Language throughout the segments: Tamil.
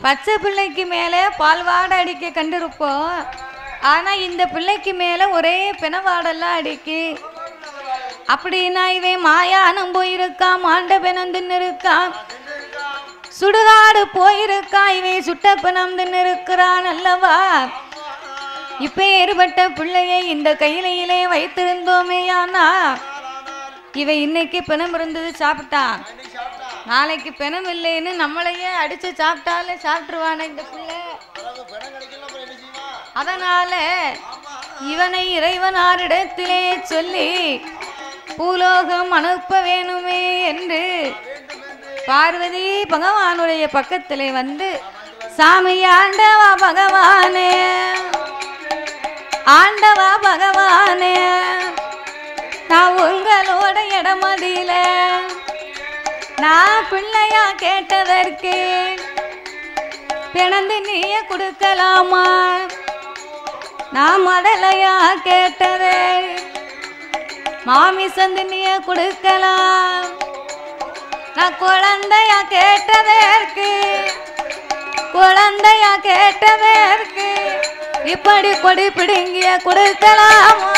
பச்சை பிள்ளைக்கு மேலே பால்வாடை அடிக்க கண்டிருப்போம். ஆனால் இந்த பிள்ளைக்கு மேலே ஒரே பிணவாடெல்லாம் அடிக்கு. அப்படின்னா இவன் மாயானம் போயிருக்கான், மாண்ட பிணம் தின்னு இருக்கான், சுடுகாடு போயிருக்கான், இவன் சுட்ட பிணம் தின்னு இருக்கிறான் அல்லவா. இப்போ ஏற்பட்ட பிள்ளையை இந்த கையிலையிலே வைத்திருந்தோமே, ஆனா இவன் இன்னைக்கு பிணம் இருந்தது சாப்பிட்டான், நாளைக்கு பிணம் இல்லைன்னு நம்மளையே அடிச்சு சாப்பிட்டாலே சாப்பிட்டுருவான இந்த பிள்ளை. அதனால இவனை இறைவனாரிடத்திலே சொல்லி பூலோகம் அனுப்ப வேணுமே என்று பார்வதி பகவானுடைய பக்கத்திலே வந்து, சாமி ஆண்டவா பகவானே, ஆண்டவா பகவானே, நான் உங்களோட இடமதியில நான் பிள்ளையா கேட்டதற்கு பிணந்து நீயே கொடுக்கலாமா? நான் மடலையா கேட்டதே மாமிசந்து நீயே கொடுக்கலாம். நான் குழந்தையா கேட்டதற்கு குழந்தையா கேட்டதற்கு இப்படி கொடி பிடுங்கிய கொடுக்கலாமா?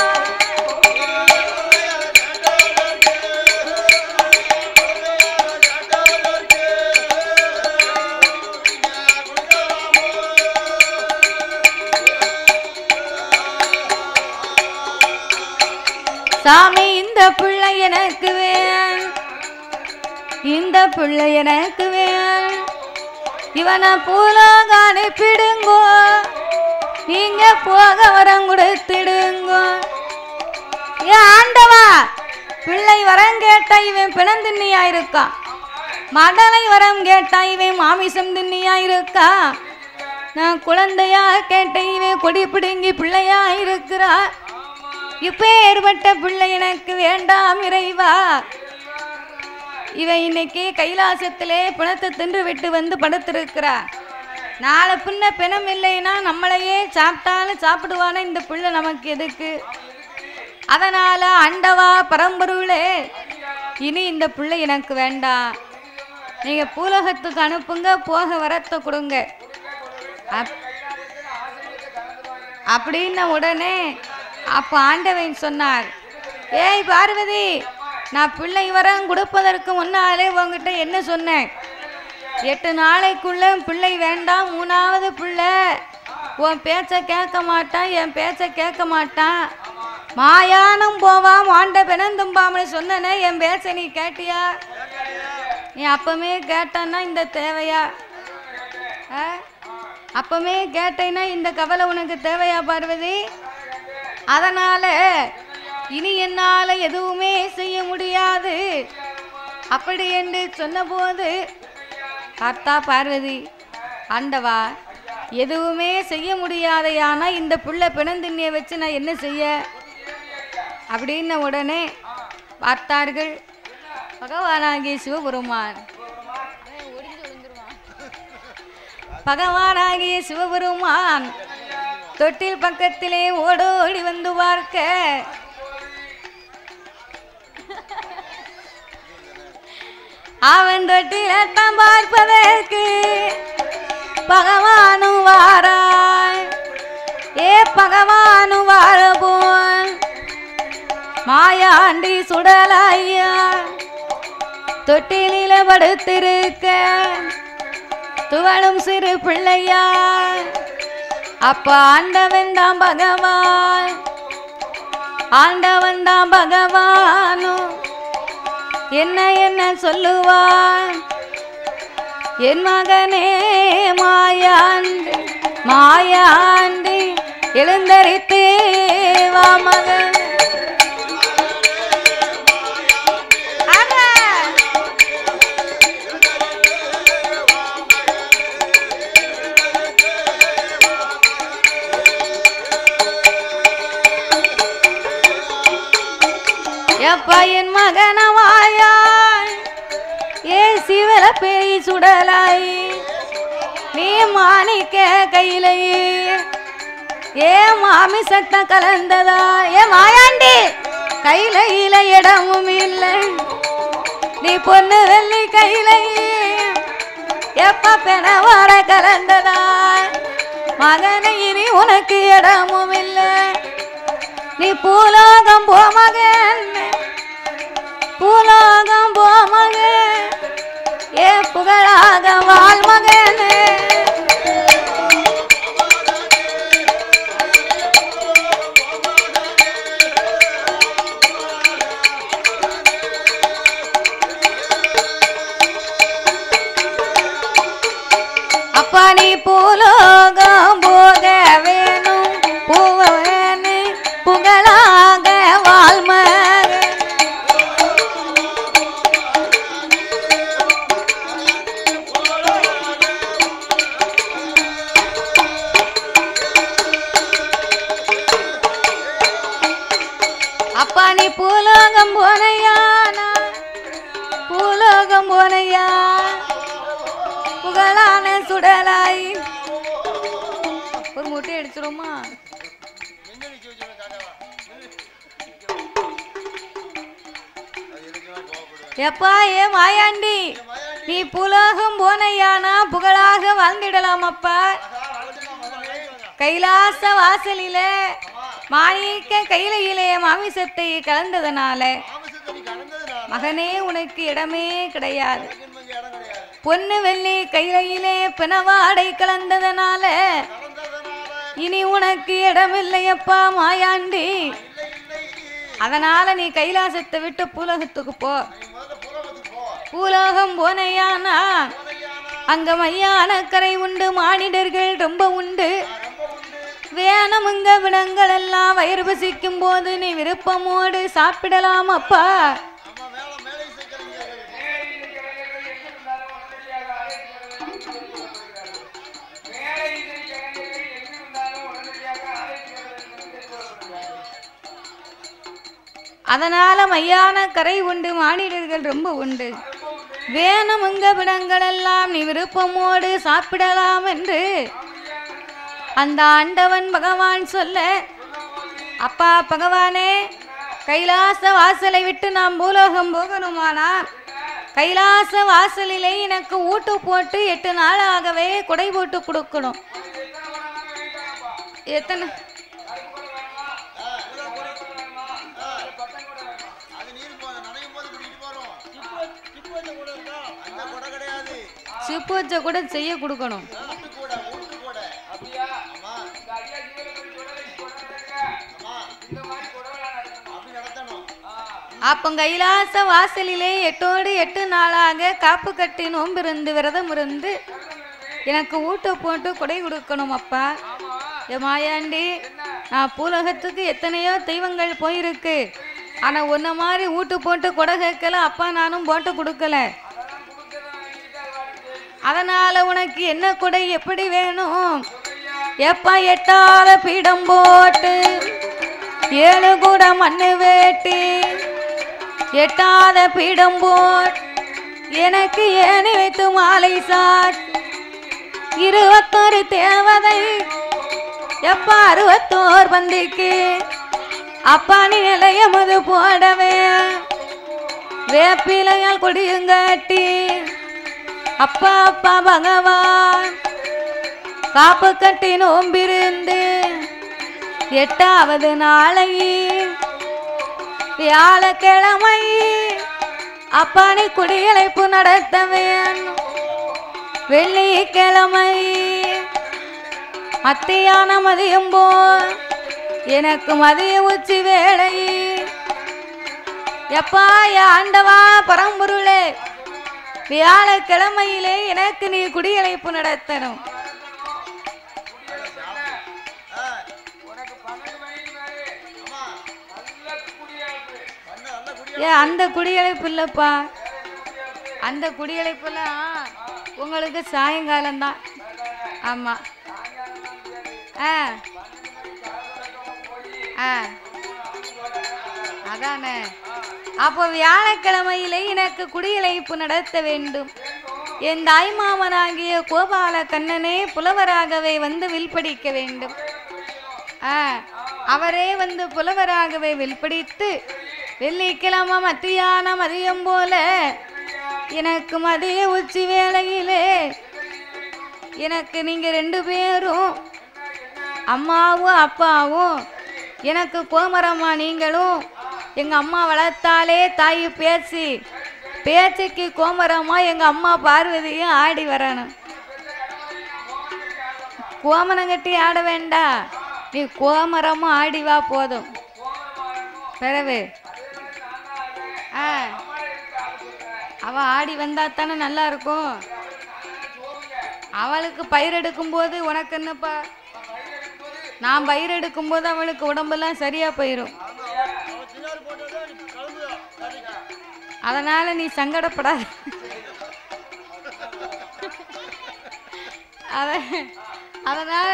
சாமி இந்த பிள்ளை எனக்கு வேணும், இந்த பிள்ளை எனக்கு வேணும், இவனை பூலோக அனுப்பிடுங்கோ, நீங்க போக வரம் கொடுத்துடுங்கோ. ஏன் ஆண்டவா, பிள்ளை வரம் கேட்டா இவன் பிணம் தின்னியா இருக்கான், மடலை வரம் கேட்டா இவன் மாமிசம் தின்னியா இருக்கா, நான் குழந்தையா கேட்டேன் இவன் கொடி பிடுங்கி பிள்ளையா இருக்கிறா. இப்ப ஏற்பட்ட பிள்ளை எனக்கு வேண்டாம் இறைவா. இவன் இன்னைக்கு கைலாசத்திலே பிணத்தை தின்று விட்டு வந்து படுத்திருக்கிறா. நாளை பின்ன பிணம் இல்லைன்னா நம்மளையே சாப்பிட்டாலும் சாப்பிடுவானே இந்த பிள்ளை நமக்கு எதுக்கு? அதனால ஆண்டவா பரம்பொருளே, இனி இந்த பிள்ளை எனக்கு வேண்டாம், நீங்க பூலோகத்துக்கு அனுப்புங்க, போக வரத்தை கொடுங்க அப்படின்ன உடனே அப்ப ஆண்டவன் சொன்னார், ஏய் பார்வதி, நான் பிள்ளை வரம் கொடுப்பதற்கு முன்னாலே உங்ககிட்ட என்ன சொன்னேன்? 8 நாளைக்குள்ள பிள்ளை வேண்டாம், 3வது பிள்ளை உன் பேச்ச கேட்க மாட்டான், என் பேச்ச கேட்க மாட்டான், மாயானம் போவான், ஆண்ட பிணந்தும்பாமனு சொன்னனே, என் பேச்ச நீ கேட்டியா? நீ அப்பமே கேட்டான்னா இந்த தேவையா? அப்பமே கேட்டேன்னா இந்த கவலை உனக்கு தேவையா பார்வதி? அதனால இனி என்னால எதுவுமே செய்ய முடியாது அப்படி என்று சொன்னபோது, பார்த்தா பார்வதி, ஆண்டவா எதுவுமே செய்ய முடியாதையானா இந்த புள்ள பிணந்திண்ணியை வச்சு நான் என்ன செய்ய அப்படின்ன உடனே பார்த்தார்கள் பகவானாகிய சிவபெருமான். பகவானாகிய சிவபெருமான் தொட்டில் பக்கத்திலே ஓடோடி வந்து பார்க்க, அவன் தொட்டில்தான் பார்ப்பதற்கு பகவானும் வாராய். ஏ பகவானும் வாரபோன் மாயாண்டி சுடலாயா தொட்டிலில படுத்திருக்க துவளும் சிறு பிள்ளையா. அப்ப ஆண்டவன் தான் பகவான், ஆண்டவன் தான் பகவானும் என்ன என்ன சொல்லுவான்? என் மகனே மாயாண்டி மாயாண்டி எழுந்தரித்தே வா மகன். என் மகனவாயாய் ஏ சிவல பேய் சுடலாய் நீ மாணிக்க கையிலையே ஏ மாமி சட்ட கலந்ததா ஏ மாயாண்டி கையில இடமும் இல்லை நீ பொண்ணு வெள்ளி கையிலையே எப்ப பெணவாட கலந்ததா மகனை இனி உனக்கு இடமும் இல்லை நீ பூலோகம் போ மகன் பூலோகம் போ மகன் ஏ புகழாக வாழ் மகனே அப்பா நீ பூலோகம் போக வேணும் பூவனே புகழாக வாழ்மகன் அப்பா நீ பூலோகம் போனையா பூலோகம் போனையா புகழான சுடலாய் ஒரு முட்டை அடிச்சிருமா எப்பா ஏ மாயாண்டி நீ புலோகம் போனையானா புகழாக வாழ்ந்திடலாம் அப்பா கைலாச வாசலிலே மாணிக்க கையிலே மாமிசத்தை கலந்ததனால மகனே உனக்கு இடமே கிடையாது பொன்னு வெள்ளி கையிலே பிணவாடை கலந்ததனால இனி உனக்கு இடமில்லையப்பா மாயாண்டி அதனால நீ கைலாசத்தை விட்டு பூலோகத்துக்கு போ பூலோகம் போனையானா அங்க மையான கரை உண்டு மானிடர்கள் ரொம்ப உண்டு வேணுமுங்க விடங்கள் எல்லாம் வயிறு பசிக்கும் போது நீ விருப்பமோடு சாப்பிடலாம் அப்பா அதனால மையான கரை உண்டு மானிடர்கள் ரொம்ப உண்டு வேணுமுங்க விடங்கள் எல்லாம் நீ விருப்பமோடு சாப்பிடலாம் என்று அந்த ஆண்டவன் பகவான் சொல்ல அப்பா பகவானே கைலாச வாசலை விட்டு நாம் பூலோகம் போகணுமானா கைலாச வாசலிலே எனக்கு ஊட்டு போட்டு 8 நாளாகவே குடை போட்டு கொடுக்கணும் எத்தனை சிப்பூச்சை கூட செய்ய கொடுக்கணும் அப்போ கைலாச வாசலிலே 8 நாளாக காப்பு கட்டி நோம்பிருந்து விரதம் இருந்து எனக்கு ஊட்ட போட்டு கொடை கொடுக்கணும் அப்பா ஏ மாயாண்டி நான் பூலோகத்துக்கு எத்தனையோ தெய்வங்கள் போயிருக்கு ஆனா உன்ன மாதிரி ஊட்டு போட்டு கொடை கேட்கல அப்பா நானும் போட்டு கொடுக்கல அதனால உனக்கு என்ன கொடை எப்படி வேணும் எப்பா எட்டாத பீடம் போட்டு 7 கூட மண்ணு வேட்டி எட்டாத பீடம் போட் எனக்கு ஏனி வைத்து மாலை சாட் 21 தேவதை எப்பா 61 பந்திக்கு அப்பா நீ நிலையமது போடவே வேப்பிலையால் கொடியுங்கட்டி அப்பா அப்பா பகவான் காப்பு கட்டி நோம்பிருந்து 8வது நாளை வியாழக்கிழமை அப்பா நீ குடியழைப்பு நடத்த வேணும் வெள்ளிக்கிழமை மத்தியான மதியம் போல் எனக்கு மதிய உச்சி வேளை எப்பா ஆண்டவா பரம்பொருளே வியாழக்கிழமையிலே எனக்கு நீ குடியழைப்பு நடத்தணும் அந்த குடியழைப்பு இல்லப்பா அந்த குடியழைப்புலாம் உங்களுக்கு சாயங்காலம் தான் ஆமா அதானே அப்போ வியாழக்கிழமையிலே எனக்கு குடியழைப்பு நடத்த வேண்டும் என் தாய்மாமனாகிய கோபால கண்ணனே புலவராகவே வந்து வில்படிக்க வேண்டும் அவரே வந்து புலவராகவே வில்படித்து வெள்ளிக்கிழமை மத்தியான மதியம் போல எனக்கு மதிய உச்சி வேளையிலே எனக்கு நீங்க 2 பேரும் அம்மாவும் அப்பாவும், எனக்கு கோமரம்மா நீங்களும். எங்க அம்மா வளர்த்தாலே தாய் பேச்சுக்கு கோமரம்மா எங்க அம்மா பார்வதியும் ஆடி வரணும். கோமரம் கட்டி ஆட வேண்டாம், நீ கோமரமும் ஆடி வா போதும். பிறகு அவ ஆடி வந்தா தானே நல்லா இருக்கும். அவளுக்கு பயிர் எடுக்கும் போது உனக்கு என்னப்பா, நான் பயிர் எடுக்கும் போது அவளுக்கு உடம்பெல்லாம் சரியா போயிடும். அதனால நீ சங்கடப்படாத. அதனால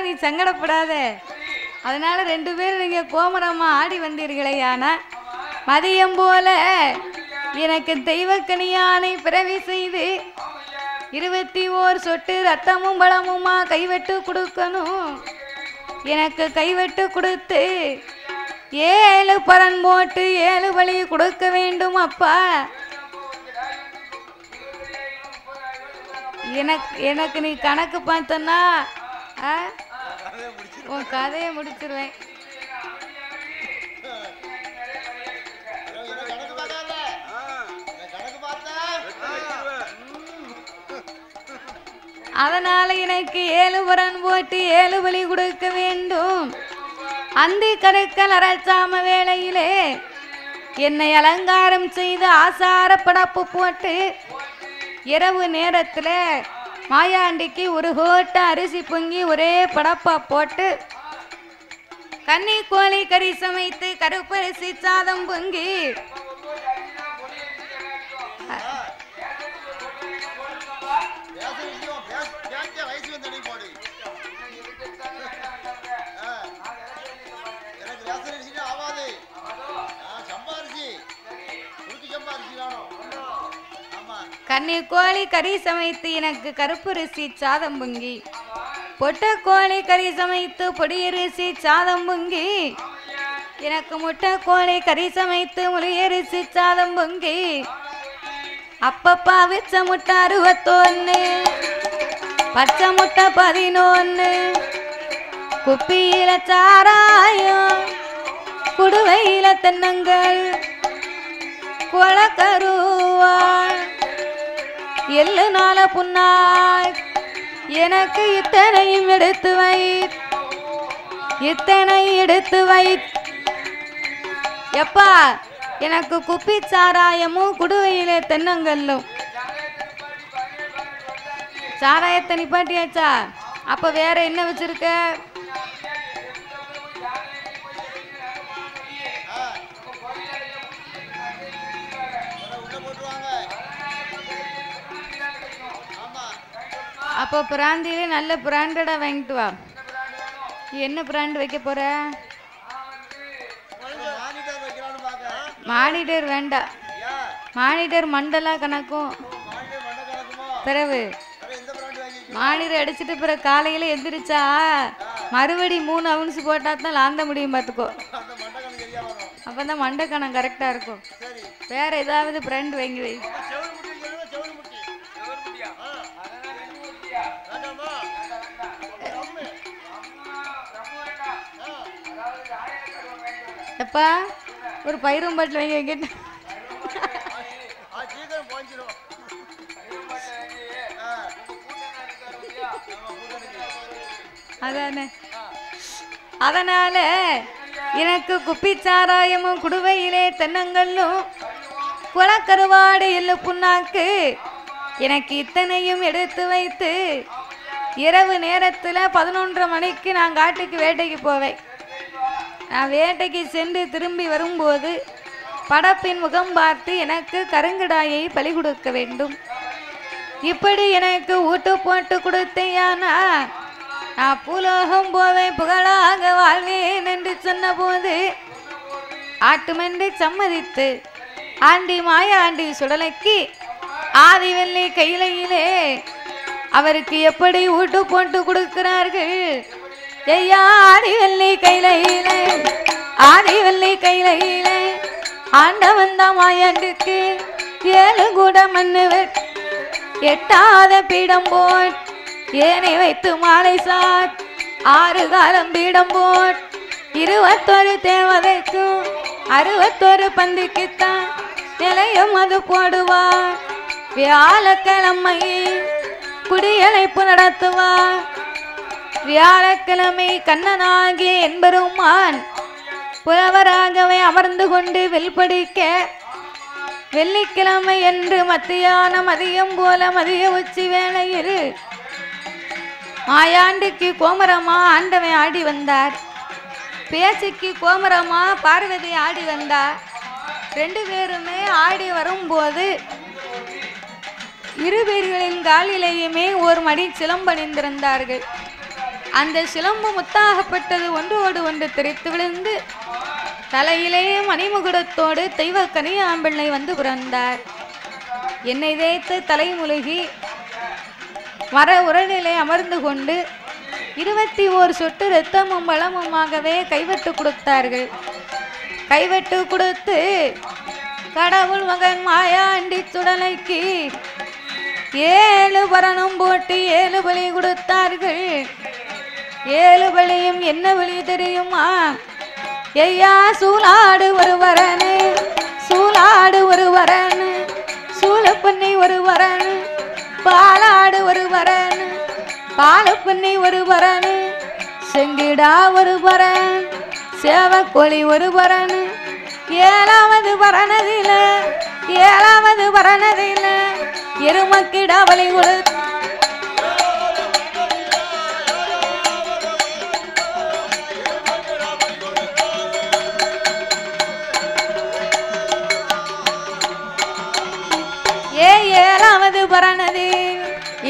நீ சங்கடப்படாத. அதனால 2 பேரும் நீங்க கோமரமா ஆடி வந்தீர்களேயான மதியம் போல எனக்கு தெய்வக்கனியானை பிறவி செய்து 21 சொட்டு ரத்தமும் பழமுமா கைவெட்டு கொடுக்கணும். எனக்கு கைவெட்டு கொடுத்து 7 பரன் போட்டு 7 பலி கொடுக்க வேண்டும் அப்பா. எனக்கு நீ கணக்கு பார்த்தனா உன் கதையை முடிச்சிருவேன். அதனால எனக்கு 7 பரன் போட்டு 7 பலி கொடுக்க வேண்டும். அந்த கருக்கல் அரசாம வேளையிலே என்னை அலங்காரம் செய்து ஆசார படப்பு போட்டு இரவு நேரத்துல மாயாண்டிக்கு 1 கோட்டை அரிசி பொங்கி ஒரே படப்பா போட்டு கன்னி கோழி கறி சமைத்து கருப்பரிசி சாதம் பொங்கி கன்னி கோழி கறி சமைத்து எனக்கு கருப்பரிசி சாதம் பொங்கி பொட்டை கோழி கறி சமைத்து பொடியரிசி சாதம் பொங்கி எனக்கு முட்டை கோழி கறி சமைத்து முளையரிசி சாதம் பொங்கி அப்பப்பா வச்ச முட்டை 61 பச்சை முட்டை 11 குப்பியில சாராயம் குடுவையில தென்னங்கள் கொளக்கருவாள் எள்ளு நாள புன்னாய் எனக்கு இத்தனையும் எடுத்து வை எப்பா. எனக்கு குப்பி சாராயமும் குடுவையிலே தென்னங்கல்லும். சாராயத்தை நிப்பாட்டியாச்சா? அப்ப வேற என்ன வச்சிருக்க? அப்போ பிராந்தியிலே நல்ல பிராண்டடா வாங்கிட்டு வா. என்ன பிராண்ட் வைக்க போற? மானிட்டர் வேண்டாம், மானிட்டர் மண்டலா கணக்கும். பிறகு மானிட்டர் அடிச்சுட்டு பிறகு காலையில எந்திரிச்சா மறுபடி 3 அவுன்ஸ் போட்டா தான் லாந்த முடியும் பார்த்துக்கோ. அப்பதான் மண்டை கணம் கரெக்டா இருக்கும். வேற ஏதாவது பிராண்ட் வாங்கி வை. எப்பா ஒரு பயிரும் பாட்டில் வாங்கி வைக்கிட்ட. அதானே. அதனால எனக்கு குப்பி சாராயமும் குடுவையிலே தென்னங்களும் குளக்கருவாடு எள்ளு புண்ணாக்கு எனக்கு இத்தனையும் எடுத்து வைத்து இரவு நேரத்தில் 11:30 மணிக்கு நான் காட்டுக்கு வேட்டைக்கு போவேன். நான் வேட்டைக்கு சென்று திரும்பி வரும்போது படப்பின் முகம் பார்த்து எனக்கு கருங்கடாயை பலி கொடுக்க வேண்டும். இப்படி எனக்கு ஊட்டு போட்டு கொடுத்தேயானா நான் பூலோகம் போவேன், புகழாக வாழ்வேன் என்று சொன்ன போது ஆட்டுமென்று சம்மதித்து ஆண்டி மாயாண்டி சுடலைக்கு ஆதிவெள்ளி கையிலையிலே அவருக்கு எப்படி ஊட்டு போட்டு கொடுக்கிறார்கள். ஐயா ஆதிவெள்ளி கையிலையிலே, ஆதிவெள்ளி கையிலையிலே ஆண்டவன் தான் மாயாண்டிற்கு ஏழு கூட மண்ணு எட்டாத பீடம் போட் ஏனை வைத்து மாலை சாட் ஆறு காலம் பீடம் போட் 21 தேவதைக்கும் 61 பந்திக்குத்தான் நிலையம் அது போடுவார். வியாழக்கிழமை குடியழைப்பு நடத்துவார். வியாழக்கிழமை கண்ணனாகிய என்பெருமான் புலவராகவே அமர்ந்து கொண்டு வெல்படிக்க, வெள்ளிக்கிழமை என்று மதியம் போல மதிய உச்சி வேளையில் மாயாண்டிக்கு கோமரமா ஆண்டவன் ஆடி வந்தார். பேச்சிக்கு கோமரமா பார்வதி ஆடி வந்தார். 2 பேருமே ஆடி வரும்போது இருவர்களின் காலிலேயுமே ஒரு மடி சிலம்பணிந்திருந்தார்கள். அந்த சிலம்பு முத்தாகப்பட்டது ஒன்றோடு ஒன்று தெரித்து விழுந்து தலையிலேயே மணிமுகுடத்தோடு தெய்வ கனியாம்பிள்ளை வந்து பிறந்தார். என்னை தேய்த்து தலைமுழுகி மர உரலிலே அமர்ந்து கொண்டு 21 சொட்டு இரத்தமும் பலமுமாகவே கைவெட்டு கொடுத்தார்கள். கைவெட்டு கொடுத்து கடவுள் மகன் மாயாண்டி சுடலைக்கு 7 பரணம் போட்டு 7 பலி கொடுத்தார்கள். 7 பலியும் என்ன பலி தெரியுமா? ஐயா சூலாடு ஒரு வரனு, சூலாடு ஒரு வரனு, சூழப்பண்ணி ஒரு வரனு, பாலாடு ஒரு வரனு, பாலப்பண்ணி ஒரு வரனு, செங்கிடா ஒரு வரன், சேவக்கோழி ஒரு வரனு. 7வது பரணதில எருமக்கிடா பலி கொடுத்து பரணதி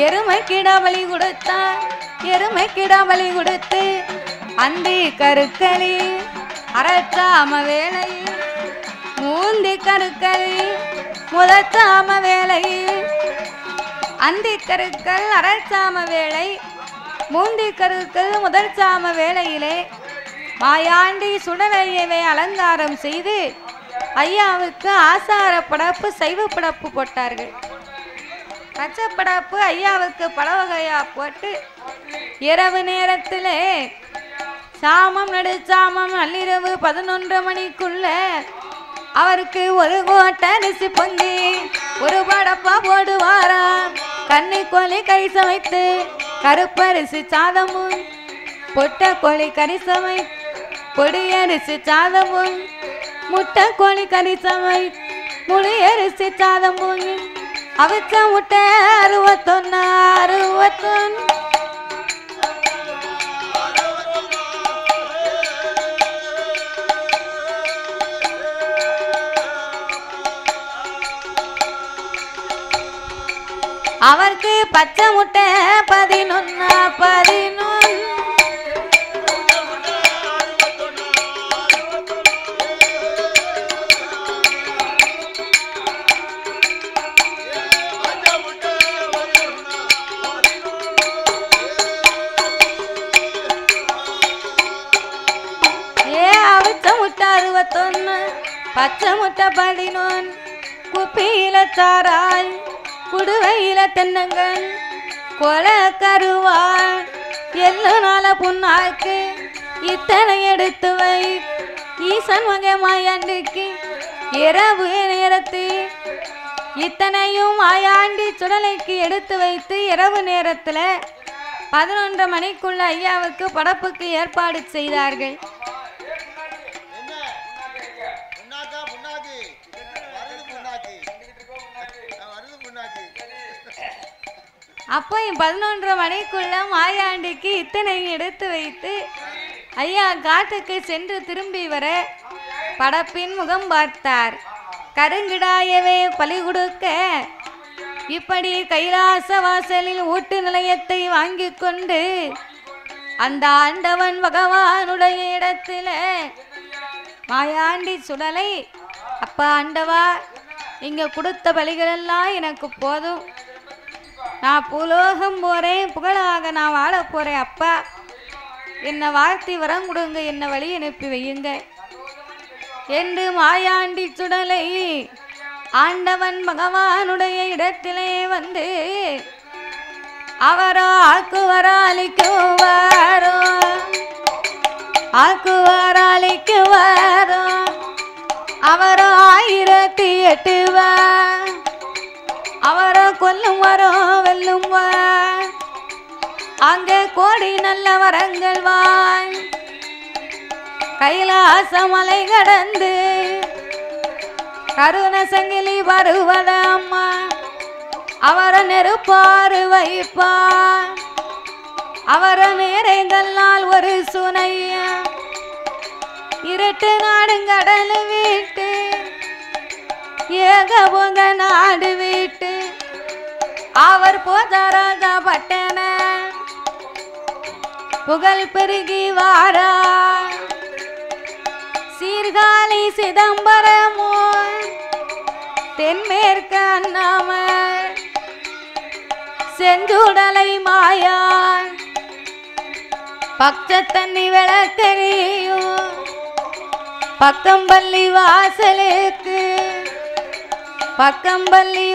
எருமைக்கிடா பலி கொடுத்தார். எருமைக்கிடா பலி கொடுத்து அந்தி கருக்களி அரச்சாம வேளையில் மூந்தி கருக்களி முதச்சாம வேளையில் அந்தி கருக்கள் அரச்சாம வேளை மூந்தி கருக்கள் முதல் சாம வேளையிலே மாயாண்டி சுடலையவை அலங்காரம் செய்து ஐயாவுக்கு ஆசார படப்பு சைவ படப்பு போட்டார்கள். பச்சைப்படப்பு ஐயாவுக்கு பலவகையா போட்டு இரவு நேரத்திலே சாமம் நடுச்சாமம் நள்ளிரவு 11 மணிக்குள்ள அவருக்கு ஒரு கோட்டை அரிசி பொங்கி ஒரு படப்பா போடுவாராம். கன்னி கோழி கறி சமைத்து கருப்பரிசி சாதமும் பொட்டை கோழி கறி சமை பொடியரிசி சாதமும் முட்டை கோழி கறி சமை முழியரிசி சாதமும் அவிச்ச முட்டை 61 அவருக்கு பச்சை முட்டை 11 பச்சை முட்டை 11 குப்பியில சாராய் குடுவையில தென்னங்கள் கொலை கருவாள் எல்லு நாள புண்ணாக்கு இத்தனை எடுத்து வை ஈசன் வகை மாயாண்டிக்கு இரவு நேரத்தில் இத்தனையும் மாயாண்டி சுடலைக்கு எடுத்து வைத்து இரவு நேரத்தில் 11 மணிக்குள்ள ஐயாவுக்கு படப்புக்கு ஏற்பாடு செய்தார்கள். அப்போ 11 மணிக்குள்ள மாயாண்டிக்கு இத்தனை எடுத்து வைத்து ஐயா காட்டுக்கு சென்று திரும்பி வர படப்பின் முகம் பார்த்தார். கருங்கிடாயவே பலி கொடுக்க இப்படி கைலாச வாசலில் ஊட்டு நிலையத்தை வாங்கி கொண்டு அந்த ஆண்டவன் பகவானுடைய இடத்துல மாயாண்டி சுடலை, அப்பா ஆண்டவா, இங்க கொடுத்த பலிகளெல்லாம் எனக்கு போதும், நான் பூலோகம் போறேன், புகழாக நான் வாழ போறேன், அப்பா என்னை வாழ்த்தி வரம் கொடுங்க, என்னை வழி அனுப்பி வையுங்க என்று மாயாண்டி சுடலை ஆண்டவன் பகவானுடைய இடத்திலே வந்து அவரோ ஆக்குவராளிக்குவாரோ ஆக்குவராளிக்குவாரோ அவரோ 1008 அவரோ கொல்லும் வரோ வெல்லும் அங்கே கோடி நல்ல வரங்கள் வாய் கைலாச மலை கடந்து கருண சங்கிலி வருவத அம்மா அவரை நெருப்பாறு வைப்பார் அவரை மேரைகளால் ஒரு சுனைய இருட்டு நாடுங்கடல் வீட்டு ஏக பொங்க நாடு வீட்டு அவர் போதராஜ பட்டன புகழ் பெருகி வாரா சீர்காழி சிதம்பரமோ தென்மேற்கு அண்ணாமர் செஞ்சுடலை மாயா பச்சத்தண்ணி விளக்கறியும் பக்கம்பள்ளி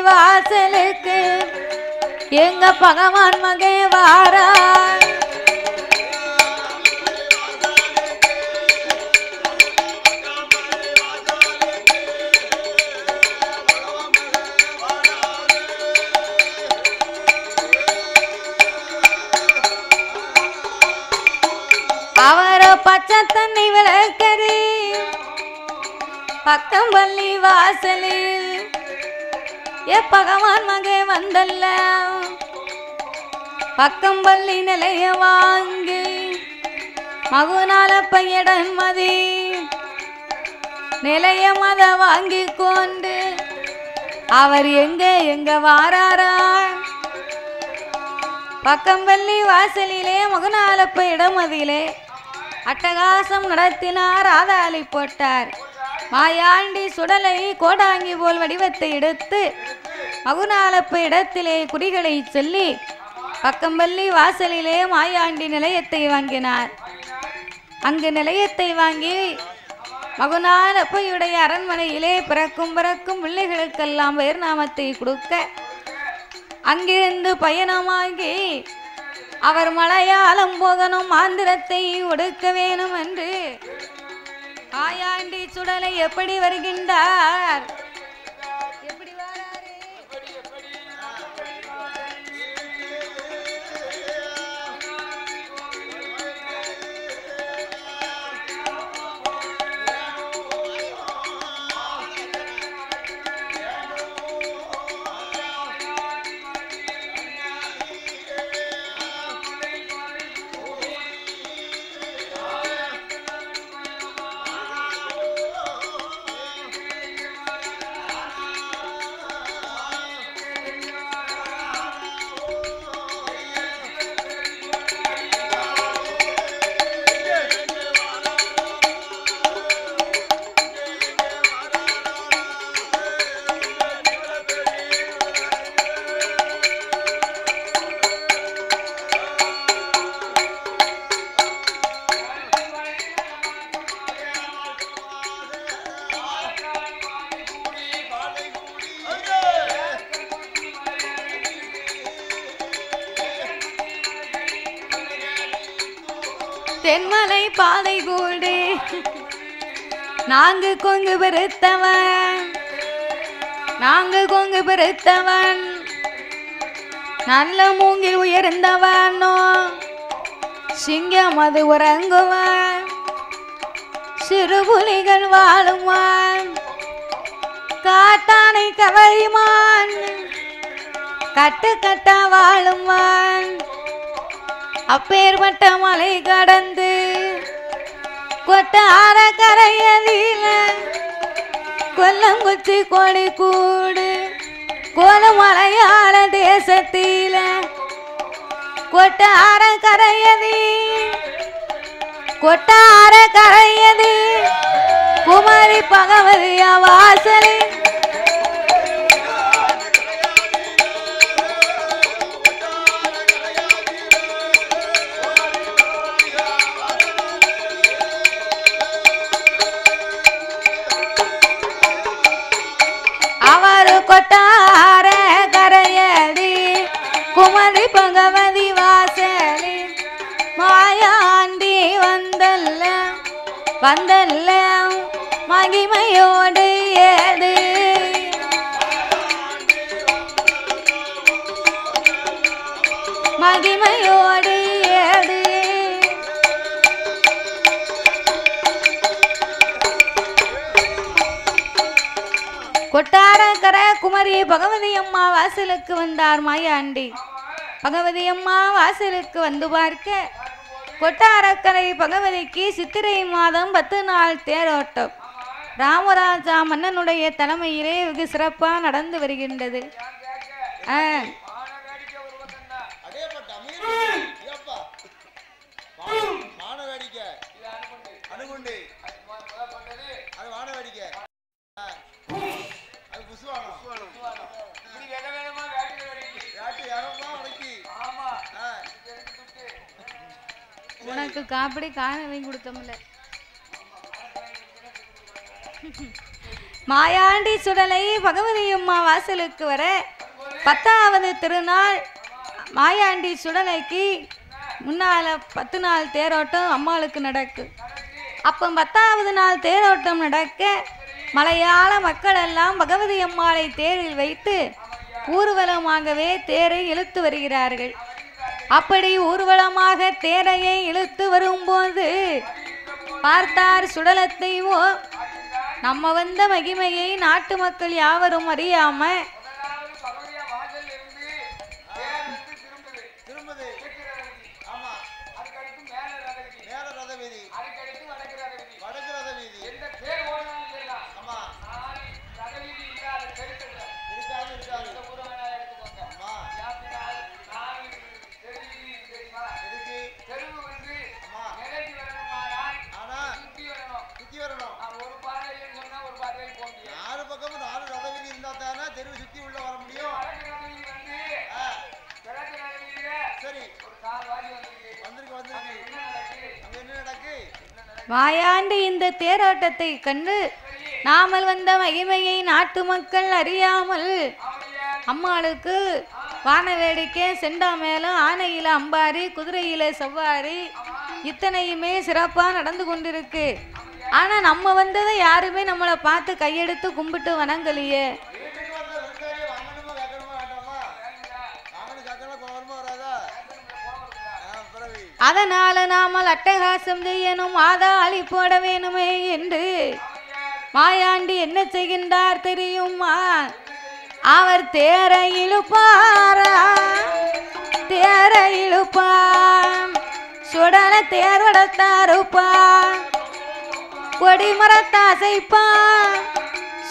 வாசலுக்கு எங்க பகவான் மகே வாரா அவரோ பச்சை தண்ணி விளக்கறி பக்கம்பள்ளி வாசலில் பகவான் மகே வந்தல்ல பக்கம்பள்ளி நிலைய வாங்கி மகுநாள பையடன் மதி நிலைய மத வாங்கி கொண்டு அவர் எங்க வாராரா பக்கம்பள்ளி வாசலிலே மகுநாளப்ப இடமதியிலே அட்டகாசம் நடத்தினார் ஆதாளி போட்டார் மாயாண்டி சுடலை கோடாங்கி போல் வடிவத்தை எடுத்து மகுநாளப்ப இடத்திலே குறிகளை சொல்லி பக்கம்பள்ளி வாசலிலே மாயாண்டி நிலையத்தை வாங்கினார் அங்கு நிலையத்தை வாங்கி மகுநாளப்பையுடைய அரண்மனையிலே பிறக்கும் பிள்ளைகளுக்கெல்லாம் வேறு நாமத்தை கொடுக்க அங்கிருந்து பயணமாகி அவர் மலையாளம் போகணும் ஆந்திரத்தை ஒடுக்க வேணும் என்று ஆயாண்டி சுடலை எப்படி வருகின்றார் எப்படி வராரு தென்மலை பாதை கூடு நாங்கு கொங்கு பெருத்தவன் நல்ல மூங்கில் உயர்ந்தவனோ சிங்கம் அது உறங்குவான் சிறுபுலிகள் வாழுவான் காட்டானை கவரிமான் கட்டு கட்டா வாழுவான் அப்பேற்பட்ட மலை கடந்து கொட்டார கரையதில கொல்லங்குச்சி கொடி கூடு கோல மலையாள தேசத்தில கொட்டார கரையதி குமரி பகவதியா வாசலி அவர் கொட்டார கரையடி குமரி பகவதி வாசலி மாயாண்டி வந்தல்ல வந்தல்ல மகிமையோடு ஏது மகிமையோடு ஏது கொட்டாரக்கரை குமரி பகவதி அம்மா வாசலுக்கு வந்தார் மாயாண்டி. பகவதி அம்மா வாசலுக்கு வந்து பார்க்க கொட்டாரக்கரை பகவதிக்கு சித்திரை மாதம் 10 நாள் தேரோட்டம் ராமராஜா மன்னனுடைய தலைமையிலே வெகு சிறப்பாக நடந்து வருகின்றது. உனக்கு காப்படி காணவை கொடுத்தோம்ல. மாயாண்டி சுடலை பகவதி அம்மா வாசலுக்கு வர 10வது திருநாள் மாயாண்டி சுடலைக்கு முன்னால 10 நாள் தேரோட்டம் அம்மாளுக்கு நடக்கு. அப்போ 10வது நாள் தேரோட்டம் நடக்க மலையாள மக்கள் எல்லாம் பகவதி அம்மாளை தேரில் வைத்து ஊர்வலமாகவே தேரை இழுத்து வருகிறார்கள். அப்படி ஊர்வலமாக தேரையை இழுத்து வரும்போது பார்த்தார் சுடலத்தைவோ நம்ம வந்த மகிமையை நாட்டு மக்கள் யாவரும் அறியாம மாயாண்டி இந்த தேரோட்டத்தை கண்டு நாமல் வந்த மகிமையை நாட்டு மக்கள் அறியாமல் அம்மாளுக்கு வான வேடிக்கை செண்டா மேலும் ஆனையில அம்பாரி குதிரையில சவாரி இத்தனையுமே சிறப்பாக நடந்து கொண்டிருக்கு. ஆனா நம்ம வந்ததை யாருமே நம்மளை பார்த்து கையெடுத்து கும்பிட்டு வணங்கலையே. அதனால நாமல் அட்டகாசம் செய்யணும் ஆதாளி போட வேணுமே என்று மாயாண்டி என்ன செய்கின்றார் தெரியுமா? அவர் தேரை இழுப்பாரா தேரை இழுப்பான் சுடல தேர்வடத்தாருப்பான் கொடிமரத்தாசைப்பான்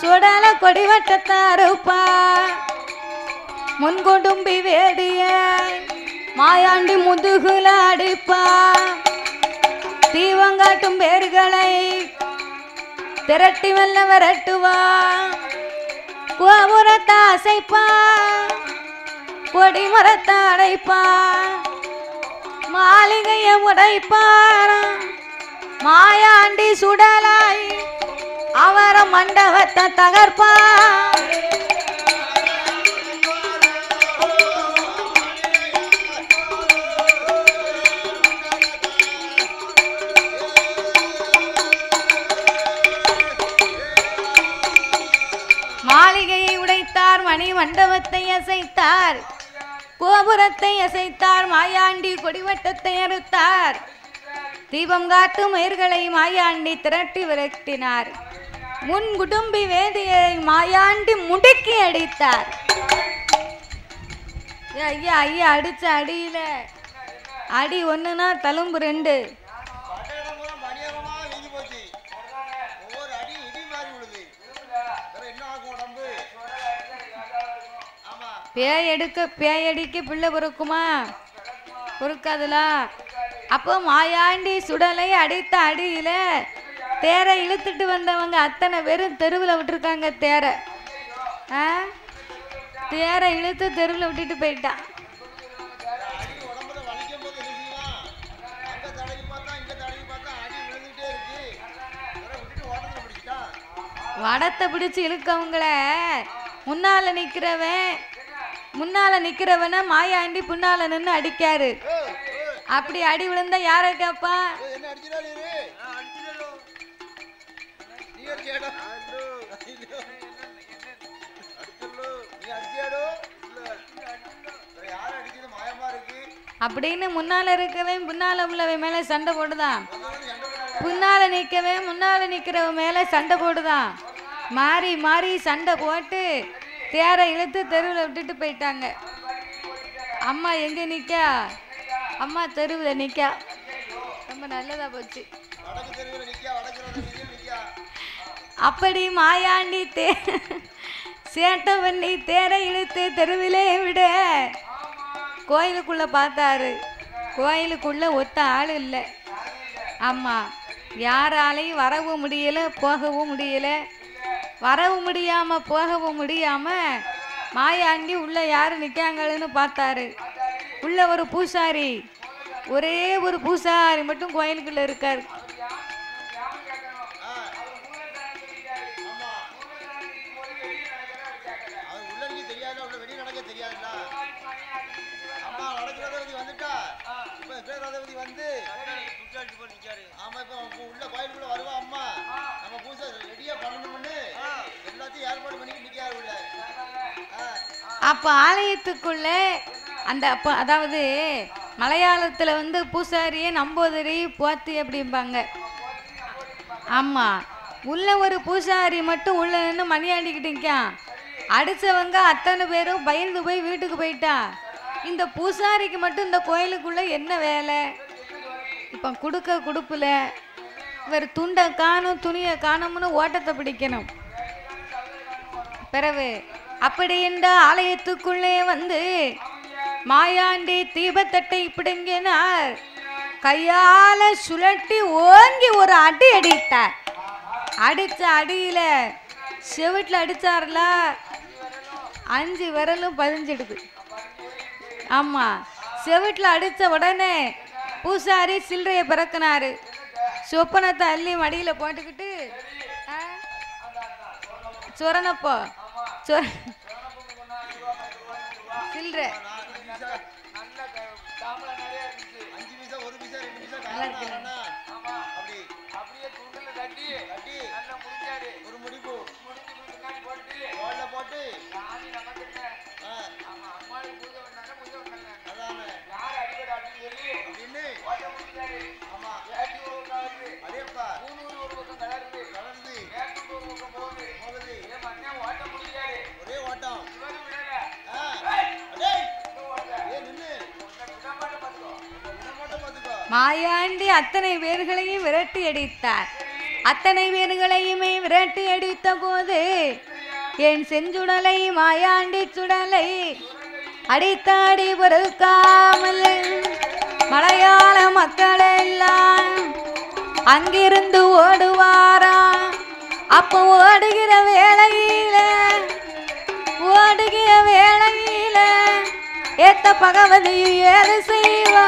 சுடல கொடிவட்டத்தாருப்பான் முன்கொடும்பி வேடிய மாயாண்டி முதுகுல அடிப்பா தீவங்காட்டும் பேர்களை திரட்டி வெல்ல விரட்டுவா கோபுரத்தை அசைப்பா கொடிமரத்தை அடைப்பா மாளிகையை உடைப்பார் மாயாண்டி சுடலாய் அவர மண்டபத்தை தகர்ப்பா மாளிகையை உடைத்தார் மணி மண்டபத்தை அசைத்தார் கோபுரத்தை அசைத்தார் மாயாண்டி கொடிவட்டத்தை அறுத்தார் தீபம் காட்டும் மயிர்களை மாயாண்டி திரட்டி விரட்டினார் முன் குடும்பி வேதியை மாயாண்டி முடுக்கி அடித்தார். ஐயா ஐயா அடிச்ச அடியில அடி ஒண்ணுனா தழும்பு 2. பேயடிக்க பிள்ளை பொறுக்குமா? பொறுக்காதுல. அப்போ மாயாண்டி சுடலை அடித்த அடியில தேரை இழுத்துட்டு வந்தவங்க அத்தனை பேரும் தெருவில் விட்டுருக்காங்க. தேரை இழுத்து தெருவில் விட்டுட்டு போயிட்டான். வடத்தை பிடிச்சு இழுக்கவங்கள முன்னால நிக்கிறவன மாயாண்டி புன்னால நின்று அடிக்காரு. அப்படி அடி விழுந்தா யார கேப்பா? அப்படின்னு முன்னால இருக்கவன் முன்னால உள்ளவன் மேல சண்டை போடுதான். முன்னால நிக்கிறவன் மேல சண்டை போடுதான். மாறி மாறி சண்டை போட்டு தேரை இழுத்து தெருவில் விட்டுட்டு போயிட்டாங்க. அம்மா எங்க நிக்கா? அம்மா தெருவில் நிக்கா. ரொம்ப நல்லதா போச்சு. அப்படி மாயாண்டி சேட்டை பண்ணி தேரை இழுத்து தெருவிலே விட கோயிலுக்குள்ள பார்த்தாரு. கோயிலுக்குள்ள ஒத்த ஆள் இல்லை. ஆமா, யாராலையும் வரவும் முடியல, போகவும் முடியல. வரவும் முடியாம போகவும் முடியாம மாயாண்டி உள்ள யாரு நிக்காங்கன்னு பார்த்தாரு. உள்ள ஒரு பூசாரி, ஒரே ஒரு பூசாரி மட்டும் கோயிலுக்குள்ள இருக்காரு. அப்ப ஆலயத்துக்குள்ள அந்த அதாவது மலையாளத்துல பூசாரியே நம்போதரி போத்தி அப்படிம்பாங்க. ஆமா, உள்ள ஒரு பூசாரி மட்டும் உள்ள நின்று மணி ஆண்டிக்கிட்டான். அடிச்சவங்க அத்தனை பேரும் பயந்து போய் வீட்டுக்கு போயிட்டா. இந்த பூசாரிக்கு மட்டும் இந்த கோயிலுக்குள்ள என்ன வேலை? இப்ப கொடுப்புல இவர் துண்டை காணும் துணியை காணும்னு ஓட்டத்தை பிடிக்கணும். பிறகு அப்படி இந்த ஆலயத்துக்குள்ளே மாயாண்டி தீபத்தட்டை பிடுங்கினார். கையால சுழட்டி ஓங்கி ஒரு அடி அடித்தார். அடிச்ச அடியில செவிட்டில் அடிச்சார்ல, 5 விரலும் பதிஞ்சிடுது. ஆமா, செவிட்டில் அடிச்ச உடனே பூசாரி சில்லறைய பிறக்கினாரு. சொப்பனத்தை அள்ளி மடியில போட்டுக்கிட்டு சொரணப்போ சில்லற மாயாண்டி அத்தனை பேர்களையும் விரட்டி அடித்தார். அத்தனை பேர்களையுமே விரட்டி அடித்த போது என் செஞ்சுடலை மாயாண்டி சுடலை அடித்தாடி பொறுக்காமல் மலையாள மக்கள் எல்லாம் அங்கிருந்து ஓடுவாரா. அப்போ ஓடுகிற வேளையில ஏத்த பகவதி ஏது செய்வா.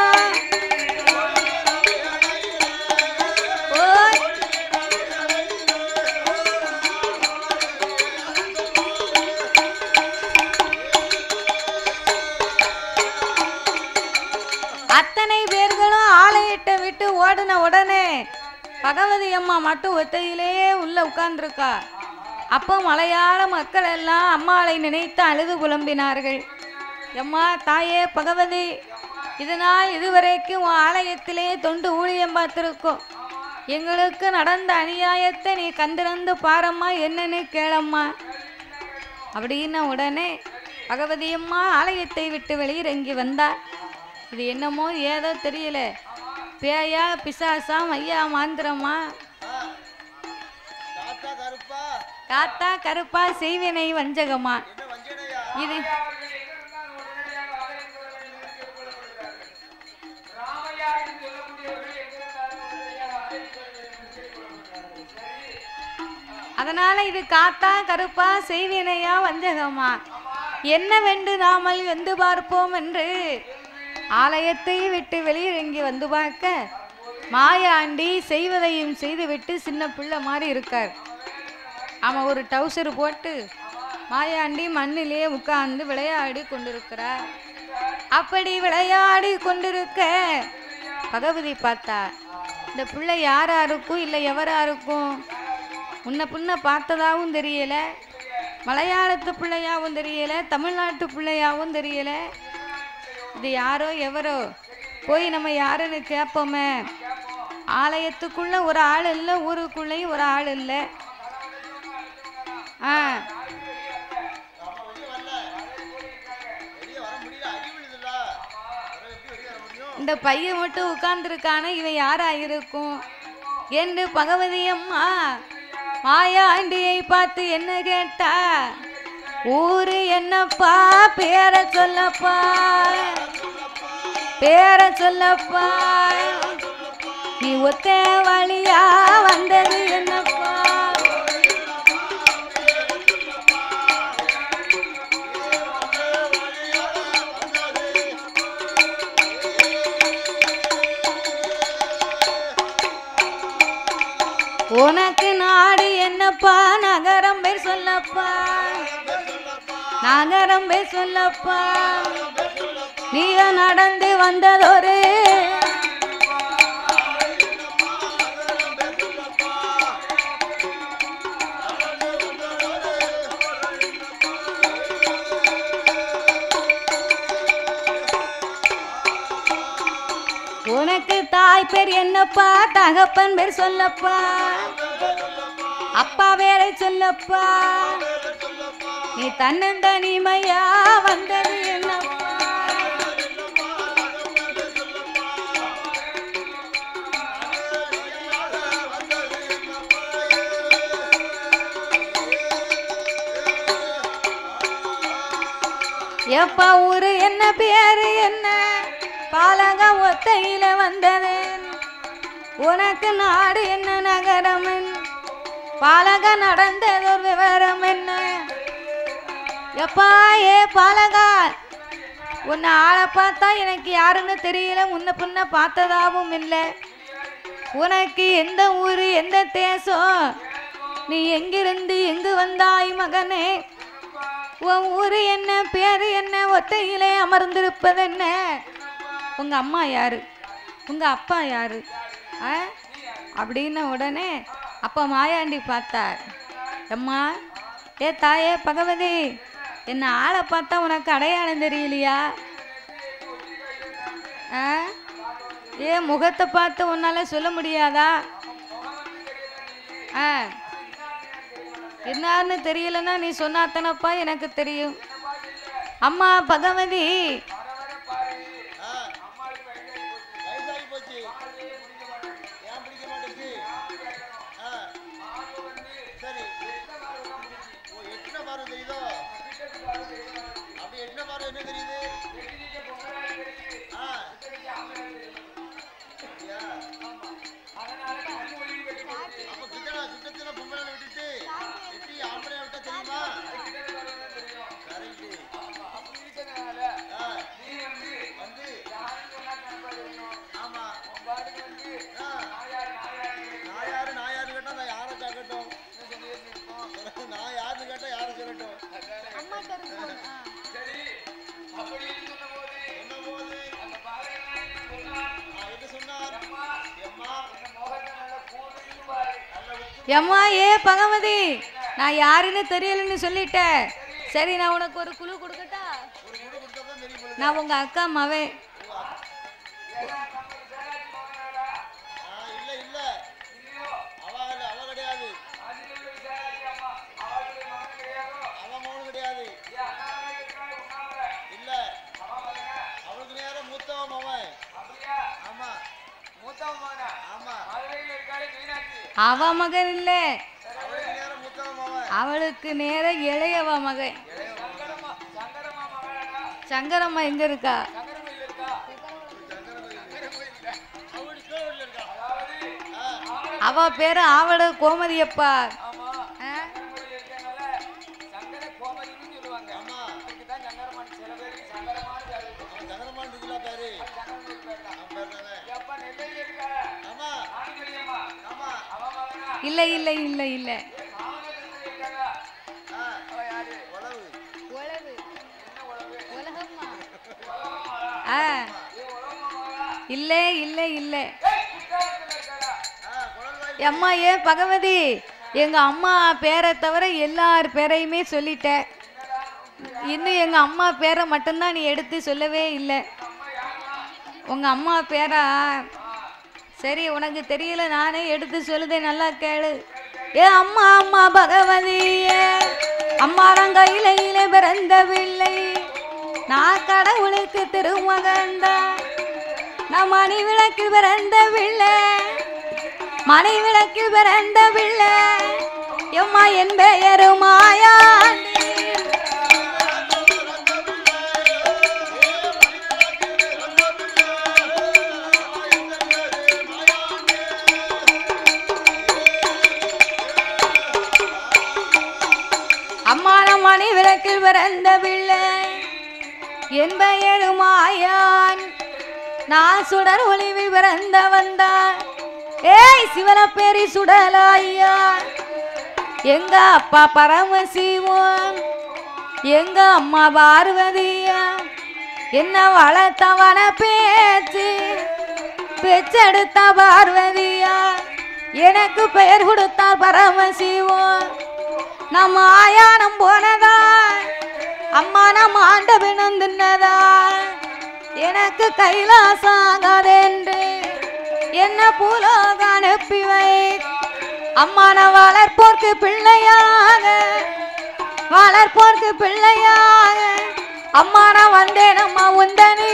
அத்தனை பேர்களும் ஆலயத்தை விட்டு ஓடின உடனே பகவதி அம்மா மட்டும் ஒத்தையிலே உள்ள உட்கார்ந்துருக்கா. அப்போ மலையாள மக்கள் எல்லாம் அம்மாளை நினைத்து அழுது புலம்பினார்கள். அம்மா தாயே பகவதி, இதனால் இதுவரைக்கும் ஆலயத்திலே தொண்டு ஊழியம் பார்த்திருக்கோம். எங்களுக்கு நடந்த அநியாயத்தை நீ கண்டிருந்து பாரம்மா, என்னன்னு கேளம்மா அப்படின்ன உடனே பகவதி அம்மா ஆலயத்தை விட்டு வெளியிறங்கி வந்தா. இது என்னமோ ஏதோ தெரியல, பேயா பிசாசா மையா மாந்திரமா, காத்தா கருப்பா செய்வினை வஞ்சகமா, இது அதனால இது காத்தா கருப்பா செய்வினையா வஞ்சகமா என்னவென்று நாமல் வந்து பார்ப்போம் என்று ஆலயத்தை விட்டு வெளியிறங்கி வந்து பார்க்க மாயாண்டி செய்வதையும் செய்துவிட்டு சின்ன பிள்ளை மாதிரி இருக்கார். அவன் ஒரு டவுசர் போட்டு மாயாண்டி மண்ணிலே உட்கார்ந்து விளையாடி கொண்டிருக்கிறார். அப்படி விளையாடி கொண்டிருக்க பகவதி பார்த்தா, இந்த பிள்ளை யாரா இருக்கும் இல்லை எவரா இருக்கும்? முன்ன பின்ன பார்த்ததாகவும் தெரியல, மலையாளத்து பிள்ளையாகவும் தெரியல, தமிழ்நாட்டு பிள்ளையாகவும் தெரியல. இது யாரோ எவரோ, போய் நம்ம யாருன்னு கேட்போமே. ஆலயத்துக்குள்ள ஒரு ஆள் இல்லை, ஊருக்குள்ளேயும் ஒரு ஆள் இல்லை. இந்த பையன் மட்டும் உட்கார்ந்துருக்கான, இவன் யாரா இருக்கும் என்று பகவதி அம்மா மாயாண்டியை பார்த்து என்ன கேட்டா, ஊரு என்னப்பா, பேரை சொல்லப்பா, பேரை சொல்லப்பா, நீ ஒத்த வழியா வந்தது என்னப்பா? உனக்கு நாடு என்னப்பா, நகரம் பேர் சொல்லப்பா, நகரம் பேர் சொல்லப்பா, நீங்க நடந்து வந்ததொரு உனக்கு தாய் பேர் என்னப்பா, தகப்பன் பேர் சொல்லப்பா, அப்பா பேரை சொல்லப்பா, நீ தன்னந்தனிமையா வந்தது என்னப்பா? எப்பா ஊரு என்ன, பேரு என்ன, பாலக ஒத்தையில வந்தது, உனக்கு நாடு என்ன, நகரம் என்ன, பாலக நடந்ததொரு விவரம் என்ன? எப்பா ஏ பாலகா, உன்னை ஆளை பார்த்தா எனக்கு யாருன்னு தெரியல, முன்ன பின்ன பார்த்ததாவும் இல்லை. உனக்கு எந்த ஊரு, எந்த தேசம், நீ எங்கிருந்து எங்கு வந்தாய் மகனே? உன் ஊரு என்ன, பேரு என்ன, ஒத்தையிலே அமர்ந்திருப்பது என்ன? உங்க அம்மா யாரு, உங்க அப்பா யாரு அப்படின்ன உடனே அப்பா மாயாண்டி பார்த்தார். அம்மா ஏ தாயே பகவதி, என்ன ஆளை பார்த்தா உனக்கு அடையாளம் தெரியலையா? ஏ முகத்தை பார்த்து உன்னால சொல்ல முடியாதா? என்னன்னு தெரியலன்னா நீ சொன்னாத்தனப்பா எனக்கு தெரியும். அம்மா பகவதி, எம்மா ஏ பகவதி, நான் யாருன்னு தெரியலன்னு சொல்லிட்டேன். சரி நான் உனக்கு ஒரு குழு கொடுக்கட்டா? நான் உங்க அக்கா மவே. அவ மகன் இல்ல, அவளுக்கு நேர இளையவ மகன். சங்கரம்மா எங்க இருக்கா? அவ பேரு ஆவட கோமதியப்பா. இல்ல இல்ல இல்ல இல்ல, இல்லை இல்லை இல்லை அம்மா ஏன் பகவதி எங்க அம்மா பேரை தவிர எல்லார் பேரையுமே சொல்லிட்டேன். இன்னும் எங்க அம்மா பேரை மட்டும்தான் நீ எடுத்து சொல்லவே இல்லை. உங்க அம்மா பேரா? சரி, உனக்கு தெரியல, நானே எடுத்து சொல்லுதே, நல்லா கேளு. ஏ அம்மா அம்மா பகவதிய அம்மாரங்கையிலே பிறந்த பிள்ளை, நான் கடவுளுக்கு திருமகந்தா, நான் மணி விளக்கில் பிறந்த பிள்ளை, மணி விளக்கில் பிறந்த பிள்ளை, எம்மா என் பெயரு மாயாண்டி. அம்மான மணி விளக்கில் பிறந்த பிள்ளை, என் பெயரு மாயான், நான் சுடர் ஒளிவில் பிறந்த வந்தான். ஏய் சிவன பேரி சுடலாயா, எங்க அப்பா பரமசிவம், எங்க அம்மா பார்வதியா, என்ன வளர்த்தவன பேச்சு பெச்செடுத்த பார்வதியா, எனக்கு பெயர் கொடுத்தார் பரமசிவம். நம்ம ஆயானம் போனதா, அம்மா நம்ம ஆண்டவன் தின்னதா, எனக்கு கைலாசாகாதென்று என்ன பூலோக அனுப்பி வை. அம்மா நான் வளர்ப்போர்க்கு பிள்ளையாக, வளர்ப்போர்க்கு பிள்ளையாக, அம்மா நான் வந்தேன் அம்மா உந்தனி.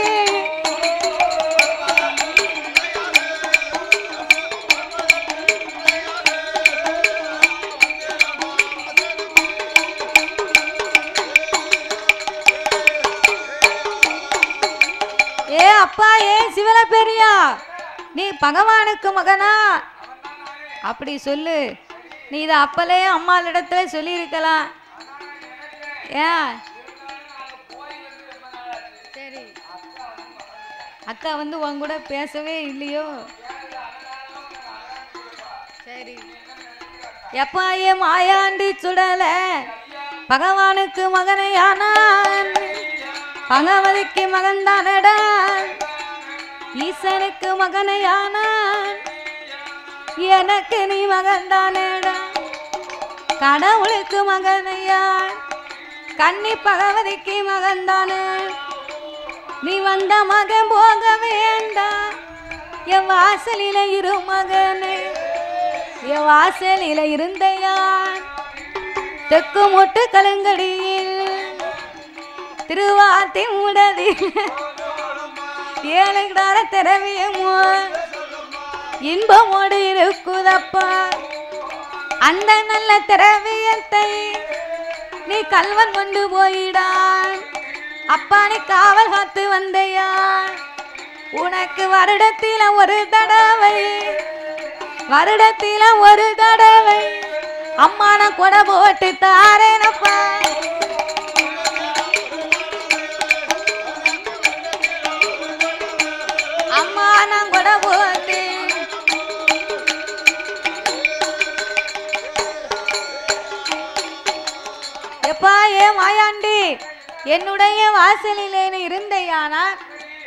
ஏ அப்பா, ஏ சிவல பெரியா, நீ பகவானுக்கு மகனா? அப்படி சொல்லு. நீ இதை அப்பலே அம்மாளிடத்துல சொல்லியிருக்கலாம். ஏன்? சரி, அக்கா வந்து உன் கூட பேசவே இல்லையோ? சரி, எப்பா ஏ மாயாண்டி சுடல பகவானுக்கு மகனையானான், பகவதிக்கு மகன் தானடா, ஈசனுக்கு மகனையானான், எனக்கு நீ மகன் தானடா, கடவுளுக்கு மகனையான், கன்னி பகவதிக்கு மகன் தானே. நீ வந்த மகன் போக வேண்டாம், என் வாசலில இரு மகனே, என் வாசலில இருந்தையான், தெக்கு முட்டு கலங்கடியில் திருவாத்தி முடதி ஏழுகிடார திரவியமோ இன்பமோடு இருக்குதப்பா. அந்த நல்ல திரவியத்தை நீ கல்வன் கொண்டு போயிடான், அப்பா நீ காவல் காத்து வந்தையா, உனக்கு வருடத்தில ஒரு தடவை, வருடத்தில ஒரு தடவை அம்மா நான் கொடை போட்டு தாரேனப்பா. அம்மா நான் கொடை போட்டு எப்பா ஏ மாயாண்டி, என்னுடைய வாசலிலே இருந்தையானா,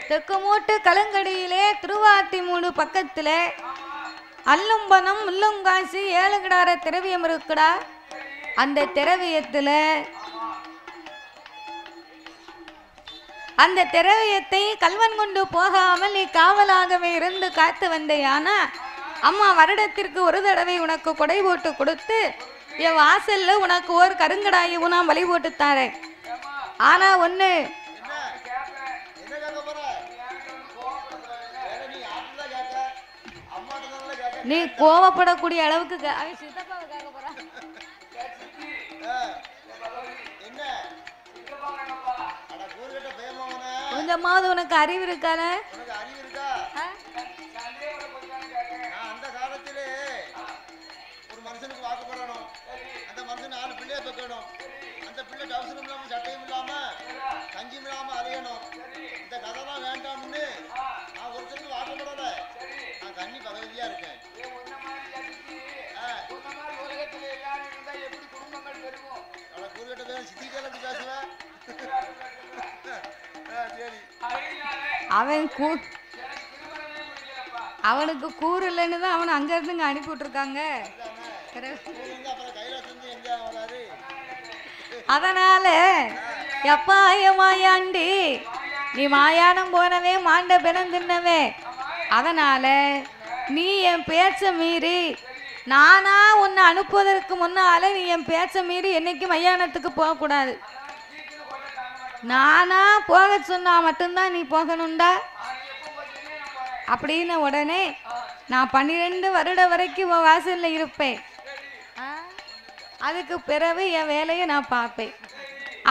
தெற்கு மூட்டு கலங்கடியிலே திருவாத்தி மூடு பக்கத்துல அல்லும்பனம் முள்ளுங்காசி ஏழுகிடார திரவியம் இருக்குடா. அந்த திரவியத்துல அந்த திரவியத்தை கல்வன் கொண்டு போகாமல் நீ காவலாகவே இருந்து காத்து வந்தையானா, அம்மா வருடத்திற்கு ஒரு தடவை உனக்கு கொடை போட்டு கொடுத்து என் வாசல்ல உனக்கு ஒரு கருங்கடாயும் நான் வழி போட்டு தாரேன். ஆனா ஒண்ணு, நீ கோவப்படக்கூடிய அளவுக்கு கொஞ்சமாவது உனக்கு அறிவு இருக்கான? அவன் அவனுக்கு கூறு இல்லைன்னு தான் அவனை அங்க இருந்து இங்க அனுப்பி விட்டுருக்காங்க. அதனால எப்பாய மாயாண்டி நீ மாயானம் போனவே மாண்ட பிணம் தின்னவே. அதனால நீ என் பேச்ச மீறி நானா உன்னை அனுப்புவதற்கு முன்னால நீ என் பேச்ச மீறி என்னைக்கு மயானத்துக்கு போகக்கூடாது. நானா போக சொன்னா மட்டும்தான் நீ போகணும்டா அப்படின்னு உடனே நான் 12 வருடம் வரைக்கும் வாசல்ல இருப்பேன். அதுக்கு பிறகு என் வேலையை நான் பார்ப்பேன்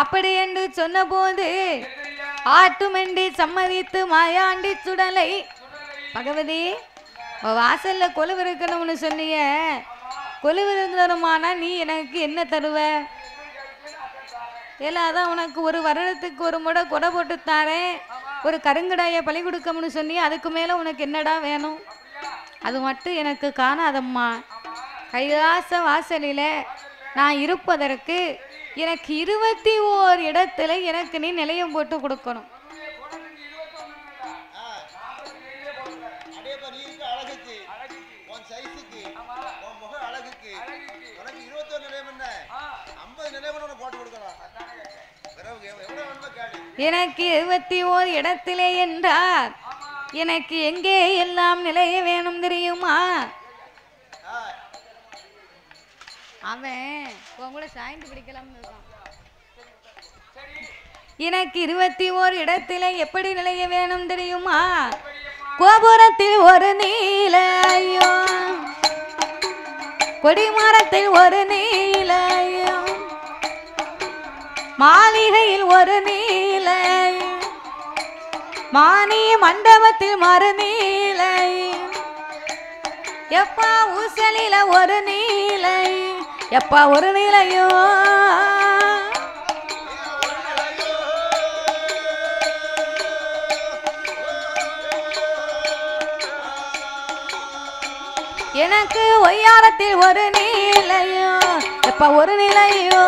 அப்படி என்று சொன்ன போது ஆட்டுமெண்டி சம்மதித்து மாயாண்டி சுடலை. பகவதி வாசல்ல கொலுவு இருக்கணும்னு சொன்னிய, கொலுவு இருக்கணுமானா நீ எனக்கு என்ன தருவ? எல்லாதான் உனக்கு ஒரு வருடத்துக்கு ஒரு முறை கொடை போட்டு தாரேன், ஒரு கருங்கடாயை பழி கொடுக்கணும்னு சொன்னி, அதுக்கு மேல உனக்கு என்னடா வேணும்? அது மட்டும் எனக்கு காணாதம்மா. கைலாச வாசலில நான் இருப்பதற்கு எனக்கு 21 இடத்துல எனக்கு நீ நிலையம் போட்டு கொடுக்கணும். எனக்கு 21 இடத்திலே என்றார் எனக்கு எங்கே எல்லாம் நிலைய வேணும் தெரியுமா? அவன் உங்கள சாய்ந்து பிடிக்கலாம்னு இருக்கான். எனக்கு 21 இடத்திலே எப்படி நிலைய வேணும் தெரியுமா? கோபுரத்தில் ஒரு நீலையோ, கொடிமரத்தில் ஒரு நீலையோ, மாளிகையில் ஒரு நீலை, மானி மண்டபத்தில் மறு நீலை, எப்பா ஊசலில ஒரு நீலை, எப்பா ஒரு நீலையோ. எனக்கு ஒய்யாரத்தில் ஒரு நீலையோ, எப்பா ஒரு நீலையோ.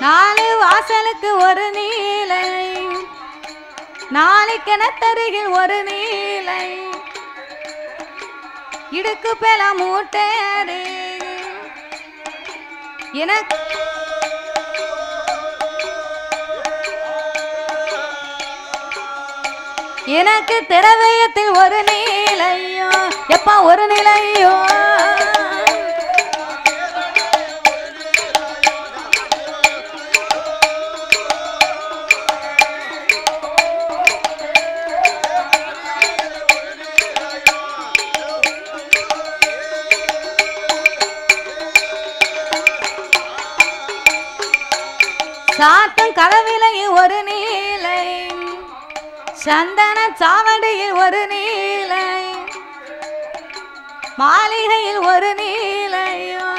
நாலு வாசலுக்கு ஒரு நீலை, நாளை கிணத்தருகில் ஒரு நீலை, இடுக்கு பேல மூட்டேரு எனக்கு எனக்கு திரவியத்தில் ஒரு நீலையோ, எப்பா ஒரு நிலையோ. சாத்தம் கதவிலையில் ஒரு நீலை, சந்தன சாவடியில் ஒரு நீலை, மாளிகையில் ஒரு நீலையோ,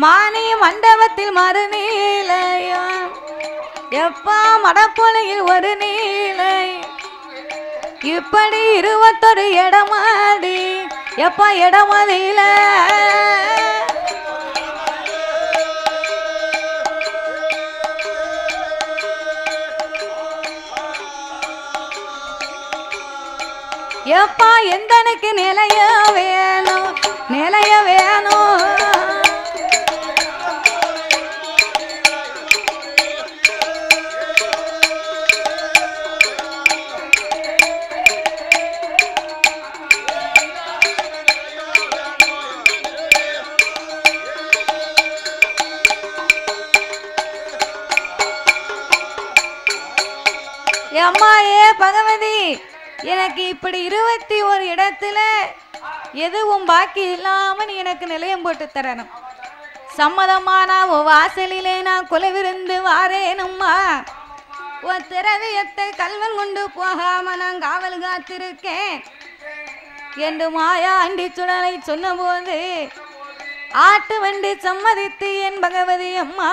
மானி மண்டபத்தில் மறு நீலையோ, எப்பா மடப்பொலையில் ஒரு நீலை, இப்படி 21 இடமாடி, எப்பா இடமதியில எப்பா எந்தனுக்கு நிலைய வேணும், நிலைய வேணும். அம்மாயே பகவதி, எனக்கு இப்படி 21 இடத்துல எதுவும் பாக்கி இல்லாம நீ எனக்கு நிலையம் போட்டு தரணும். சம்மதமான வாசலிலே நான் குலவிருந்து வாரேனும்மா. உன் திரவியத்தை கல்வன் கொண்டு போகாம நான் காவல் காத்திருக்கேன் என்று மாயாண்டி சுடலை சொன்ன போது ஆட்டு வண்டி சம்மதித்து என் பகவதி அம்மா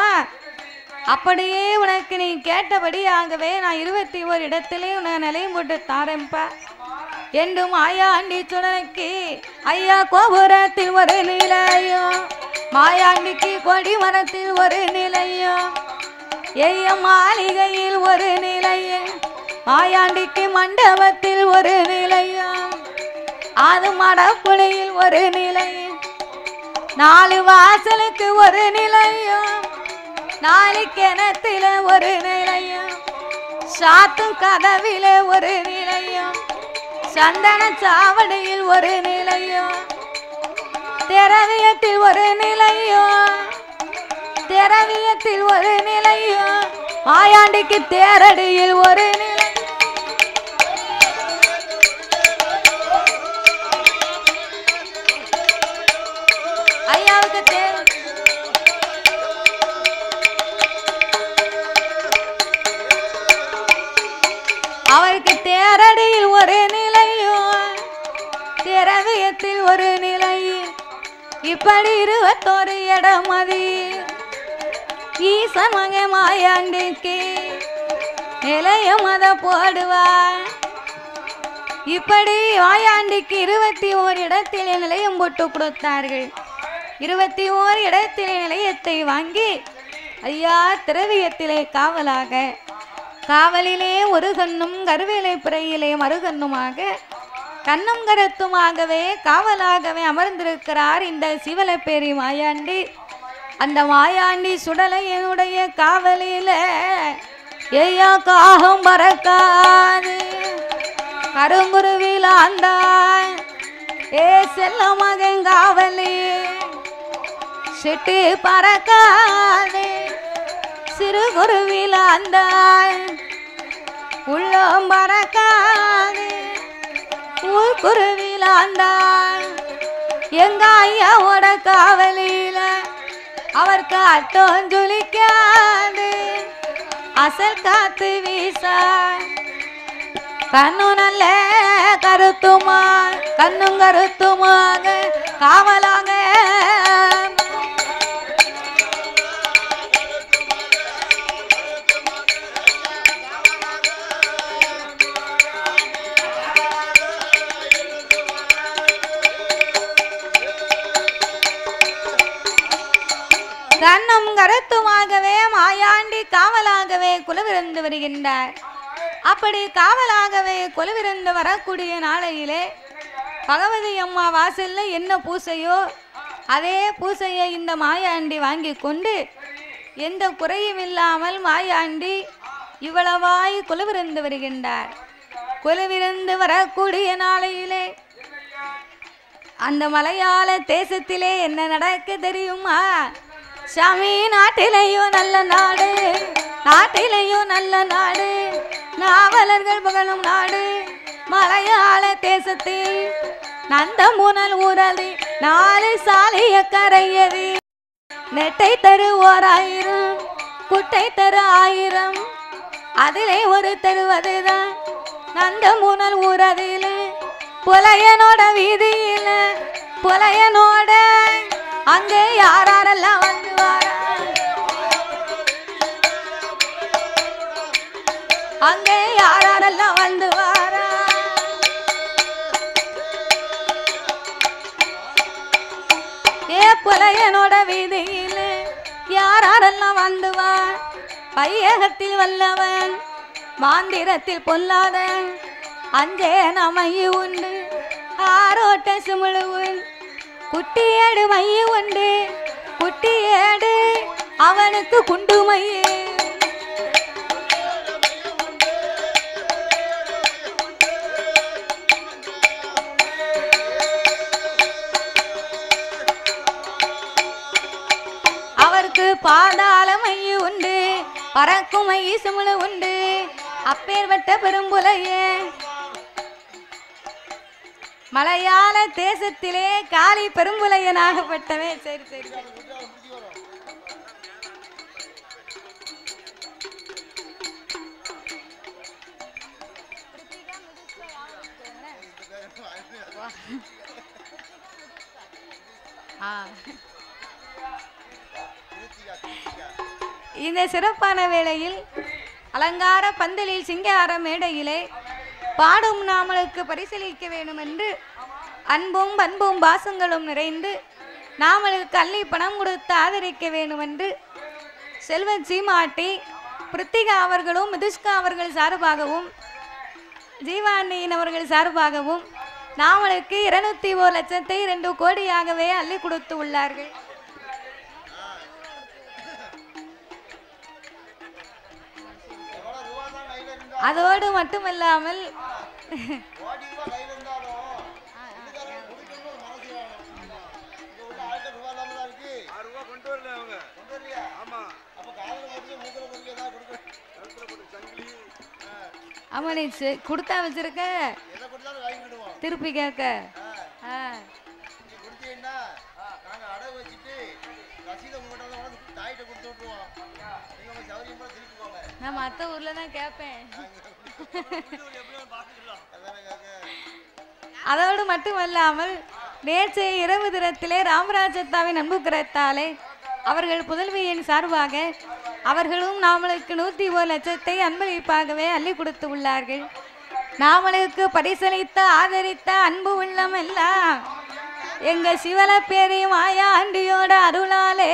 அப்படியே உனக்கு நீ கேட்டபடியாகவே நான் 21 இடத்திலே உனக்கு நிலையும் போட்டு தாரேன்பா என்று மாயாண்டி சுடனுக்கு ஐயா கோபுரத்தில் ஒரு நிலையம் மாயாண்டிக்கு கொடி மரத்தில் ஒரு நிலையம் ஐயா மாளிகையில் ஒரு நிலையம் மாயாண்டிக்கு மண்டபத்தில் ஒரு நிலையம் அது மடப்புளியில் ஒரு நிலையம் 4 வாசலுக்கு ஒரு நிலையம் 4 கிணத்தில ஒரு நிலையம் சாத்தும் கதவில ஒரு நிலையம் சந்தன சாவடியில் ஒரு நிலையம் திரவியத்தில் ஒரு நிலையம் திரவியத்தில் ஒரு நிலையம் மாயாண்டிக்கு தேரடியில் ஒரு நிலையம் ஐயாவுக்கு அவருக்கு தேரடியில் ஒரு நிலையும் திரவியத்தில் ஒரு நிலையும் இப்படி 21 இடம் மதி ஈசன் மக மாயாண்டிக்கு நிலையம் அத போடுவார் இப்படி மாயாண்டிக்கு 21 இடத்தில் நிலையம் போட்டு கொடுத்தார்கள் 21 இடத்திலே நிலையத்தை வாங்கி ஐயா திரவியத்திலே காவலாக காவலிலே ஒரு கண்ணும் கருவேலை புறையிலே மறுகண்ணுமாக கண்ணும் கருத்துமாகவே காவலாகவே அமர்ந்திருக்கிறார் இந்த சிவலப்பேரி மாயாண்டி அந்த மாயாண்டி சுடலை என்னுடைய காவலில ஐயா காகம் பறக்காது கருங்குருவில ஆண்டாய் ஏ செல்ல மகன் காவலி சிட்டு பறக்காது சிறு குருவில ஆண்டாய் உள்ளம் பறக்காது உள் குருவில ஆண்டாய் எங்க ஐயாவோட காவலில அவர் காட்டும் ஜொலிக்காது அசல் காத்து வீசா கண்ணு நல்ல கருத்துமா கண்ணும் கருத்துமாக காவலாக கண்ணும் கருத்துமாகவே மாயாண்டி காவலாகவே குலவிருந்து வருகின்றார் அப்படி காவலாகவே குலவிருந்து வரக்கூடிய நாளையிலே பகவதி அம்மா வாசல்ல என்ன பூசையோ அதே பூசையை இந்த மாயாண்டி வாங்கி கொண்டு எந்த குறையும் இல்லாமல் மாயாண்டி இவ்வளவாய் குலவிருந்து வருகின்றார் குலவிருந்து வரக்கூடிய நாளையிலே அந்த மலையாள தேசத்திலே என்ன நடக்க தெரியுமா சாமி நாட்டிலேயும் நல்ல நாடு நாட்டிலேயும் நல்ல நாடு நாவலர்கள் புகழும் நாடு மலையாள தேசத்தில் நந்தமுனல் ஊரது 4 சாலிய கரையது நெட்டை தரு 1000 குட்டை தரு 1000 அதிலே ஒரு தருவதுதான் நந்தமுனல் ஊரதில் புலையனோட வீதியில் புலையனோட அங்கே யாரெல்லாம் வந்து வாரா அங்கே யாரெல்லாம் வந்து வாரா ஏ புலையனோட வீதியில் யாரெல்லாம் வந்து வா பையகத்தில் வல்லவன் மாந்திரத்தில் பொல்லாதன் அஞ்சே நமையு உண்டு ஆரோட்ட சுமுழுவன் குட்டியேடு மைய உண்டு குட்டியேடு அவனுக்கு குண்டு மைய அவருக்கு பாதாள மைய உண்டு பறக்கும் மைய சுமுழு உண்டு அப்பேற்பட்ட பெரும்புலையே மலையாள தேசத்திலே காளி பெரும்புலையனாகப்பட்டவே சரி சரி இந்த சிறப்பான வேளையில் அலங்கார பந்தலில் சிங்கார மேடையிலே பாடும் நாமளுக்கு பரிசீலிக்க வேண்டும் என்று அன்பும் பண்பும் பாசங்களும் நிறைந்து நாமளுக்கு அள்ளி பணம் கொடுத்து ஆதரிக்க வேண்டும் என்று செல்வ சீமாட்டி பிருத்திகா அவர்களும் மிதுஷ்கா அவர்கள் சார்பாகவும் ஜீவாண்டியின் அவர்கள் சார்பாகவும் நாமளுக்கு 201,02 கோடியாகவே அள்ளி கொடுத்து உள்ளார்கள். அதோடு மட்டுமல்லாமல் ஆமா நீ கொடுத்தா வச்சிருக்க திருப்பி கேட்க நான் மற்ற ஊர்ல தான் கேட்பேன். அதோடு மட்டுமல்லாமல் நேற்றைய இரவு தினத்திலே ராமராஜத்தாவின் அன்பு கரத்தாலே அவர்கள் புதல்வியின் சார்பாக அவர்களும் நாமளுக்கு 101,00,000 அன்பளிப்பாகவே அள்ளி கொடுத்து உள்ளார்கள். நாமளுக்கு பரிசளித்த ஆதரித்த அன்பு உள்ளம் எல்லாம் எங்க சிவலப்பேரி மாயா ஆண்டியோட அருளாலே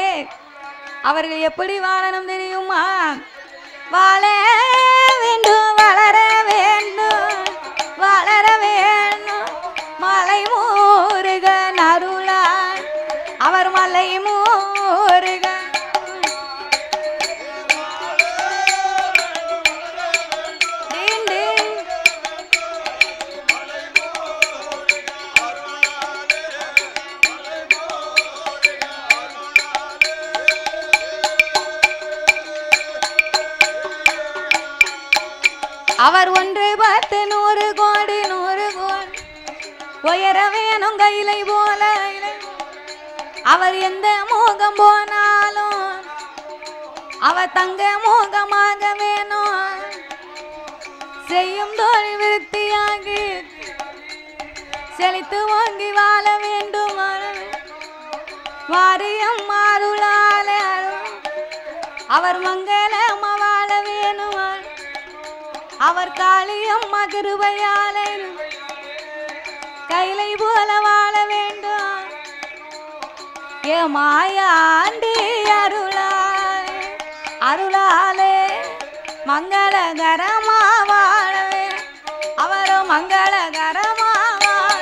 அவர்கள் எப்படி வாழணும் தெரியுமா? வாழ வேண்டும், வளர வேண்டும், வளர வேண்டும். மலை முருகன் அருளால் அவர் மலை முருகன் அவர் 1 10 100 கோடி 100 கோடி உயர வேணும் கையிலை போல. அவர் எந்த மோகம் போனாலும் அவர் தங்க மோகமாக வேணும். செய்யும் தொழில் விருத்தியாகி செழித்து வாங்கி வாழ வேண்டும். வாரியம் அருளால அவர் மங்களமா வாழ வேணும். அவர் காளியம்மா கிருபையாலே கைலை போல வாழ வேண்டும். ஏ மாயாண்டி அருளாலே அருளாலே மங்களகரமா வாழவே அவரும் மங்களகரமா வாழ.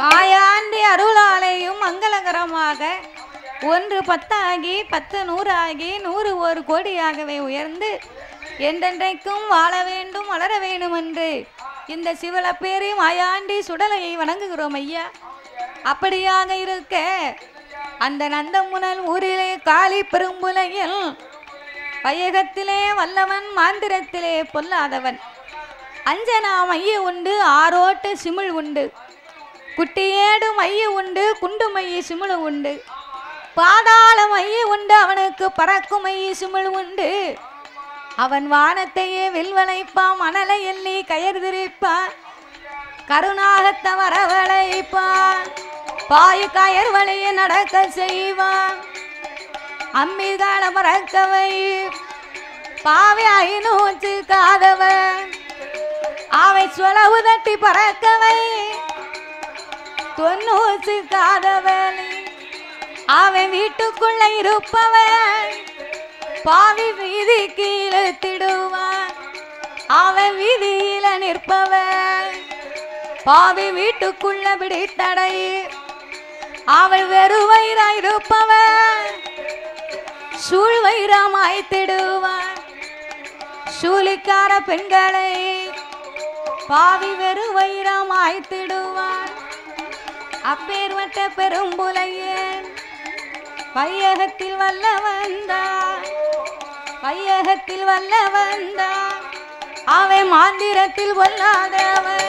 மாயாண்டி அருளாலையும் மங்களகரமாக 1 10 ஆகி 10 100 ஆகி 101 கோடியாகவே உயர்ந்து என்றென்றைக்கும் வாழ வேண்டும் வளர வேண்டும் என்று இந்த சிவலப்பேரி மாயாண்டி சுடலையை வணங்குகிறோம் ஐயா. அப்படியாக இருக்க அந்த நந்தமுனல் ஊரிலே காளி பெரும்புலையில் வையகத்திலே வல்லவன் மாந்திரத்திலே பொல்லாதவன். அஞ்சனா மைய உண்டு, ஆரோட்ட சிமிழ் உண்டு, குட்டியேடு மைய உண்டு, குண்டு மைய சிமிழ் உண்டு, பாதாள மைய உண்டு, அவனுக்கு பறக்கும் மைய சிமிழ் உண்டு. அவன் வானத்தையே வில்வளைப்பான், மணலை எண்ணி கயர் திரிப்பான், கருணாகத்த வரவழைப்பான், பாயு கயர் வழியை நடக்க செய்வான், அம்மிகால மறக்கவை பாவை 500 காதவன், அவை சொலவு தட்டி பறக்கவை 90 காதவன், அவன் வீட்டுக்குள்ள இருப்பவன் பாவி வீதி கீழத்திடுவான், அவன் வீதியில நிற்பவன் பாவி வீட்டுக்குள்ள பிடித்தடை, அவள் வெறுவயிராய் இருப்பவன் சூழ் வைரமாய் திடுவான். சூழிக்கார பெண்களை பாவி வெறுவயிரமாய் திடுவான். அப்பேர்வட்ட பெரும்புலையன் வையகத்தில் வல்ல வந்தான், வையகத்தில் வல்ல வந்தான், அவன் மாந்திரத்தில் கொல்லாதவன்.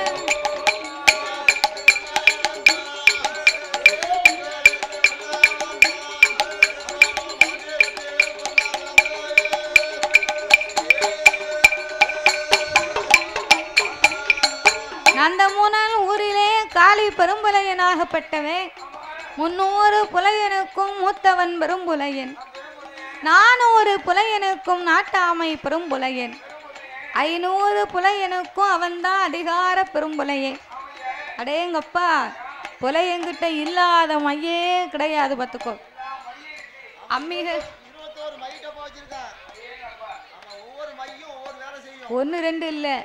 அந்த 3 நாள் ஊரிலே காளி பெரும்புலையனாகப்பட்டவன் 300 புலையனுக்கும் மூத்தவன் பெரும்புலையன், 400 புலையனுக்கும் நாட்டாமை பெரும்புலையன், 500 புலையனுக்கும் அவன்தான் அதிகார பெரும்புலையன். அடேங்கப்பா, புலையங்கிட்ட இல்லாத மையே கிடையாது பார்த்துக்கோ. அம்மிகள் 1 2 இல்லை,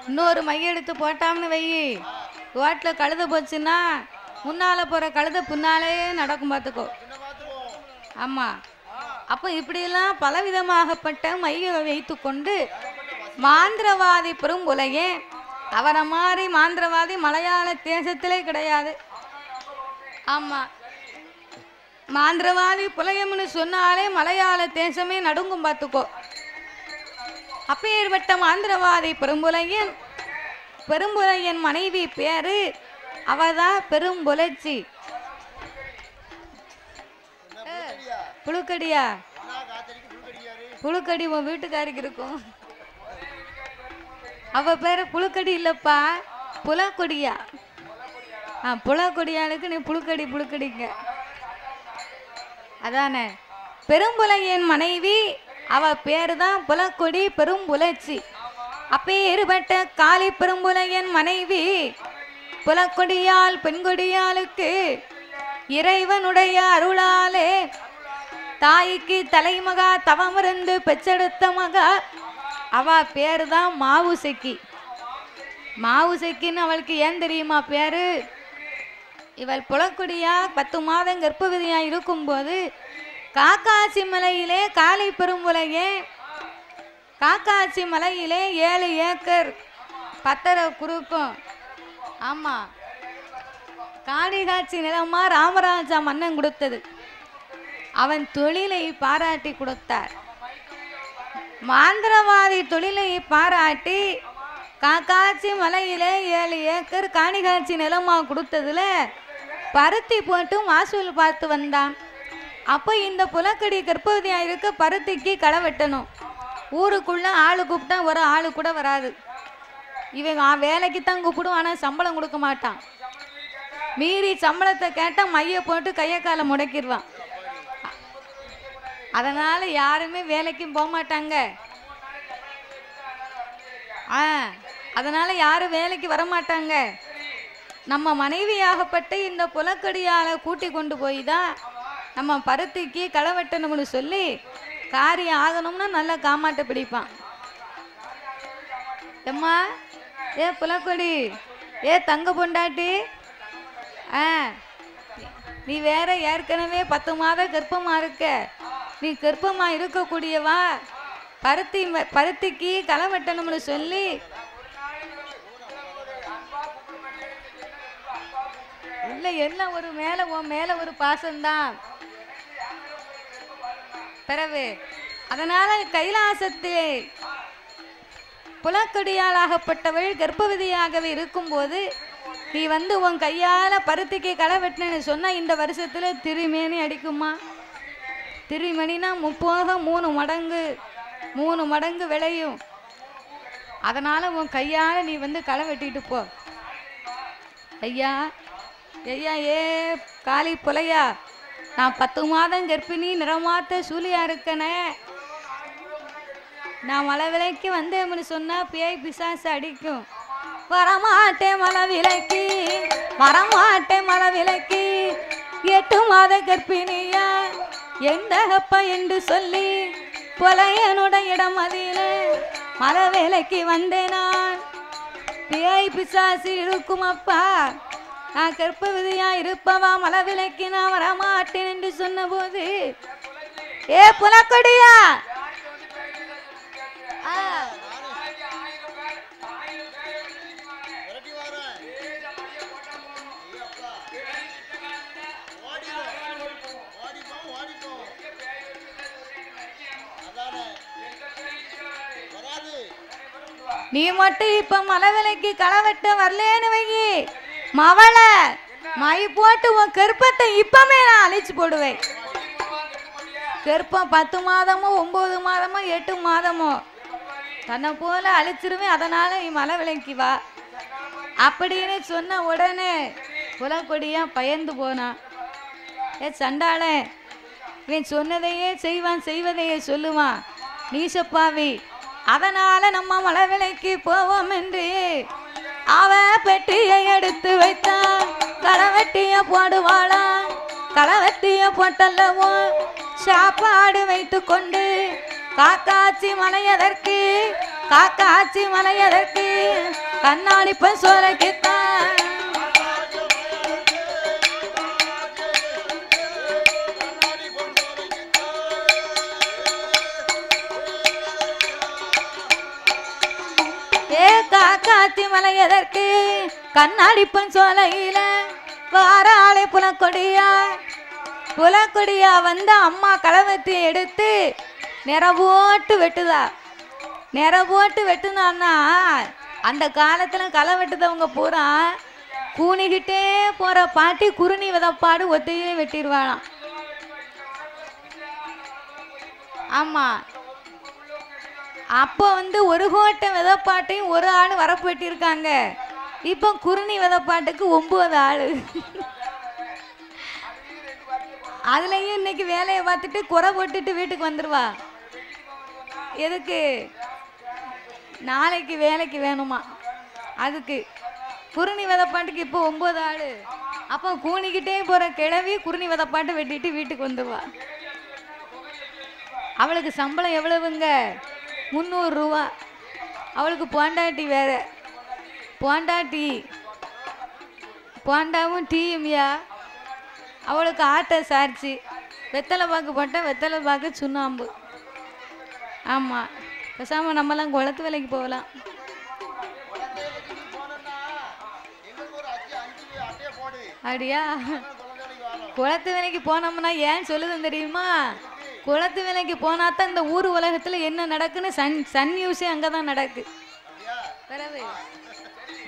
இன்னொரு மைய எடுத்து போட்டாம்னு வை, ரோட்டில் கழுத போச்சுன்னா முன்னால போற கழுத பின்னாலே நடக்கும் பார்த்துக்கோ. ஆமா, அப்போ இப்படியெல்லாம் பலவிதமாகப்பட்ட மைய வைத்து கொண்டு மாந்திரவாதி பெரும்புலையே, அவரை மாதிரி மாந்திரவாதி மலையாள தேசத்திலே கிடையாது. ஆமா, மாந்திரவாதி புலையம்னு சொன்னாலே மலையாள தேசமே நடுங்கும் பார்த்துக்கோ. அப்பேற்பட்ட மாந்திரவாதி பெரும்புலையன், பெரும்புலையன் மனைவி பேரு அவதான் பெரும்புலச்சி. புழுக்கடியா? புழுக்கடி உன் வீட்டுக்காரிக்கு இருக்கும். அவ பேரு புழுக்கடி இல்லப்பா, புலக்கொடியா. புலக்கொடியாளுக்கு நீ புழுக்கடி புழுக்கடிங்க அதானே. பெரும்புலையன் மனைவி அவ பேரு தான் புலக்கொடி பெரும்புலச்சி. அப்பேற்பட்ட காளி பெரும்புலையன் மனைவி புலக்கொடியால் பெண்கொடியாளுக்கு இறைவனுடைய அருளாலே தாய்க்கு தலைமகா தவமிருந்து பெற்றெடுத்த மகா அவ பேரு தான் மாவுசைக்கி. மாவுசைக்கின்னு அவளுக்கு ஏன் தெரியுமா பேரு? இவள் புலக்கொடியா 10 மாதம் கர்ப்பவதியா இருக்கும்போது காக்காசி மலையிலே காளி பெரும்புலையே, காக்காசி மலையிலே 7 ஏக்கர் பத்தரை குறுக்கும். ஆமா, காணிகாட்சி நிலமா ராமராஜா மன்னன் கொடுத்தது. அவன் தொழிலை பாராட்டி கொடுத்தார். மாந்திரவாதி தொழிலை பாராட்டி காக்காட்சி மலையிலே 7 ஏக்கர் காணிகாட்சி நிலமா கொடுத்ததுல பருத்தி போட்டு மாசூல் பார்த்து வந்தான். அப்போ இந்த புலக்கடி கர்ப்பவதியா இருக்க பருத்திக்கு களை வெட்டணும். ஊருக்குள்ள ஆளு கூப்பிட்டா ஒரு ஆளு கூட வராது. இவன் வேலைக்கு தான் கூப்பிடும், ஆனால் சம்பளம் கொடுக்க மாட்டான். மீறி சம்பளத்தை கேட்டால் மைய போட்டு கையை காலை முடக்கிடுவான். அதனால யாருமே வேலைக்கும் போக மாட்டாங்க. அதனால யாரும் வேலைக்கு வரமாட்டாங்க. நம்ம மனைவியாகப்பட்ட இந்த புலக்கடியால கூட்டி கொண்டு போய் தான் நம்ம பருத்திக்கு களை வெட்டணும்னு சொல்லி காரியம் ஆகணும்னா நல்லா காமாட்ட பிடிப்பான். எம்மா, ஏ புலக்கொடி, ஏ தங்க பொண்டாட்டி, நீ வேற ஏற்கனவே 10 மாதம் கர்ப்பமா இருக்க. நீ கர்ப்பமா இருக்கக்கூடியவா பருத்திக்கு களை வெட்டணும்னு சொல்லி இல்லை, எல்லாம் ஒரு மேல உன் மேல ஒரு பாசம்தான் பிறகு. அதனால கைலாசத்திலே புலக்கொடியாளாகப்பட்டவள் கர்ப்பவதியாகவே இருக்கும்போது நீ வந்து உன் கையால பருத்திக்கு களை வெட்டினு சொன்னா இந்த வருஷத்துல திருமேனி அடிக்குமா? திருமணினா 3 மடங்கு விளையும். அதனால உன் கையால நீ வந்து களை வெட்டிட்டு போ. ஐயா ஐயா, ஏ காளி புலையா, நான் 10 மாதம் கர்ப்பிணி நிறமாத்த சூலியா இருக்கனே. நான் மலை விலைக்கு வந்தேன்னு சொன்னா பேய் பிசாசு அடிக்கும். வரமாட்டேன் மலை விலைக்கு, வரமாட்டேன் மலை விலைக்கு, 8 மாத கர்ப்பிணியா எந்த அப்பா என்று சொல்லி புலையனுடைய இடம் அதில மலை வேலைக்கு வந்தேன். நான் பேய் பிசாசு இருக்கும் அப்பா, நான் கர்ப்பவதியா இருப்பவா மலை விலைக்கு நான் வரமாட்டேன் என்று சொன்ன போது, ஏ புலக்கொடியா, நீ மட்டும் இப்ப மலை விலைக்கு களை வெட்ட வரலேன்னு வையி மவளை மை போட்டு உன் கருப்பத்தை இப்பமே நான் அழிச்சு போடுவேன். கருப்பம் 10 மாதமோ 9 மாதமோ 8 மாதமோ தன்னை போல அழிச்சிருவேன். அதனால நீ மலை விலைக்கு வா அப்படின்னு சொன்ன உடனே குலக்கொடியா பயந்து போனான். சண்டாளன் இவன் சொன்னதையே செய்வான், செய்வதையே சொல்லுவான், நீசப்பாவி. அதனால நம்ம மலை விலைக்கு போவோம் என்று அவன் பெட்டியை எடுத்து வைத்தான். களவெட்டிய போடுவாளாம், களவெட்டிய போட்டல்லவோ சாப்பாடு வைத்து கொண்டு காக்காச்சி மலையதற்கு, காக்காச்சி மலையதற்கு கண்ணாடி சோலைக்குத்தான். காக்காத்தி மலை எதற்கு கண்ணாடி சோலையில வாராளே புலக்கொடியா. புலக்கொடியா வந்து அம்மா களவெட்டி எடுத்து நிறபோட்டு வெட்டுதா. நிறபோட்டு வெட்டுனான்னா அந்த காலத்துல களை வெட்டுதவங்க பூரா கூணிக்கிட்டே போற பாட்டி குருணி விதப்பாடு ஒத்தையே வெட்டிடுவாளாம். ஆமா, அப்போ வந்து ஒரு கோட்டை விதப்பாட்டையும் ஒரு ஆள் வரப்பு வெட்டியிருக்காங்க. இப்போ குருணி விதப்பாட்டுக்கு 9 ஆள். அதுலயும் இன்னைக்கு வேலையை பார்த்துட்டு குறை போட்டுட்டு வீட்டுக்கு வந்துருவா. எதுக்கு? நாளைக்கு வேலைக்கு வேணுமா அதுக்கு. குருணி விதப்பாட்டுக்கு இப்போ 9 ஆள். அப்போ கூணிக்கிட்டே போற கிழவி குருணி விதப்பாட்டை வெட்டிட்டு வீட்டுக்கு வந்துருவா. அவளுக்கு சம்பளம் எவ்வளவுங்க? 300 ரூபா. அவளுக்கு பொண்டாட்டி வேற. பொண்டாட்டி போண்டாவும் டீயும்யா. அவளுக்கு ஆட்டை சாரிச்சு வெத்தலை பாக்கு போட்டால் வெத்தலை பாக்கு சுண்ணாம்பு. ஆமாம், பேசாமல் நம்மலாம் குளத்து வேலைக்கு போகலாம். அப்படியா? குளத்து வேலைக்கு போனோம்னா ஏன் சொல்லுதுன்னு தெரியுமா? குளத்து வேலைக்கு போனா தான் இந்த ஊர் உலகத்தில் என்ன நடக்குன்னு சன் நியூஸே அங்கே தான் நடக்கு. பிறகு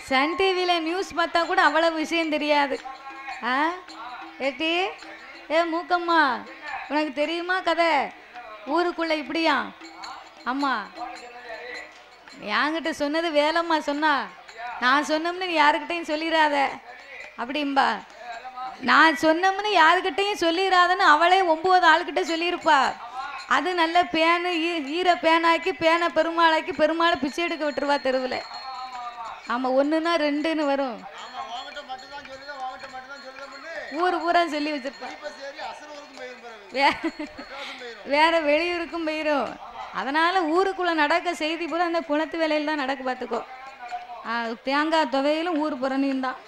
சன் டிவியில் நியூஸ் பார்த்தா கூட அவ்வளவு விஷயம் தெரியாது. ஏட்டி மூக்கம்மா, உனக்கு தெரியுமா கதை? ஊருக்குள்ளே இப்படியா? ஆமாம், என்கிட்ட சொன்னது வேலைம்மா சொன்னா. நான் சொன்னோம்னு நீ யாருக்கிட்டையும் சொல்லிடாத அப்படிம்பா. நான் சொன்னோம்னு யாருக்கிட்டையும் சொல்லிடாதன்னு அவளே 9 ஆளுக்கிட்ட சொல்லியிருப்பா. அது நல்ல பேனு ஈர பேனாக்கி பேனை பெருமாளாக்கி பெருமாளை பிச்சை எடுக்க விட்டுருவா தெருவில். ஆமாம், 1ன்னா 2ன்னு வரும். ஊர் பூரா சொல்லி வச்சிருப்பா. வேற வெளியூருக்கும் போயிடும். அதனால ஊருக்குள்ள நடக்க செய்தி பூரா அந்த குளத்து வேலையில் தான் நடக்க. பார்த்துக்கோ, தேங்காய் துவையிலும் ஊர் புறணியும் தான்.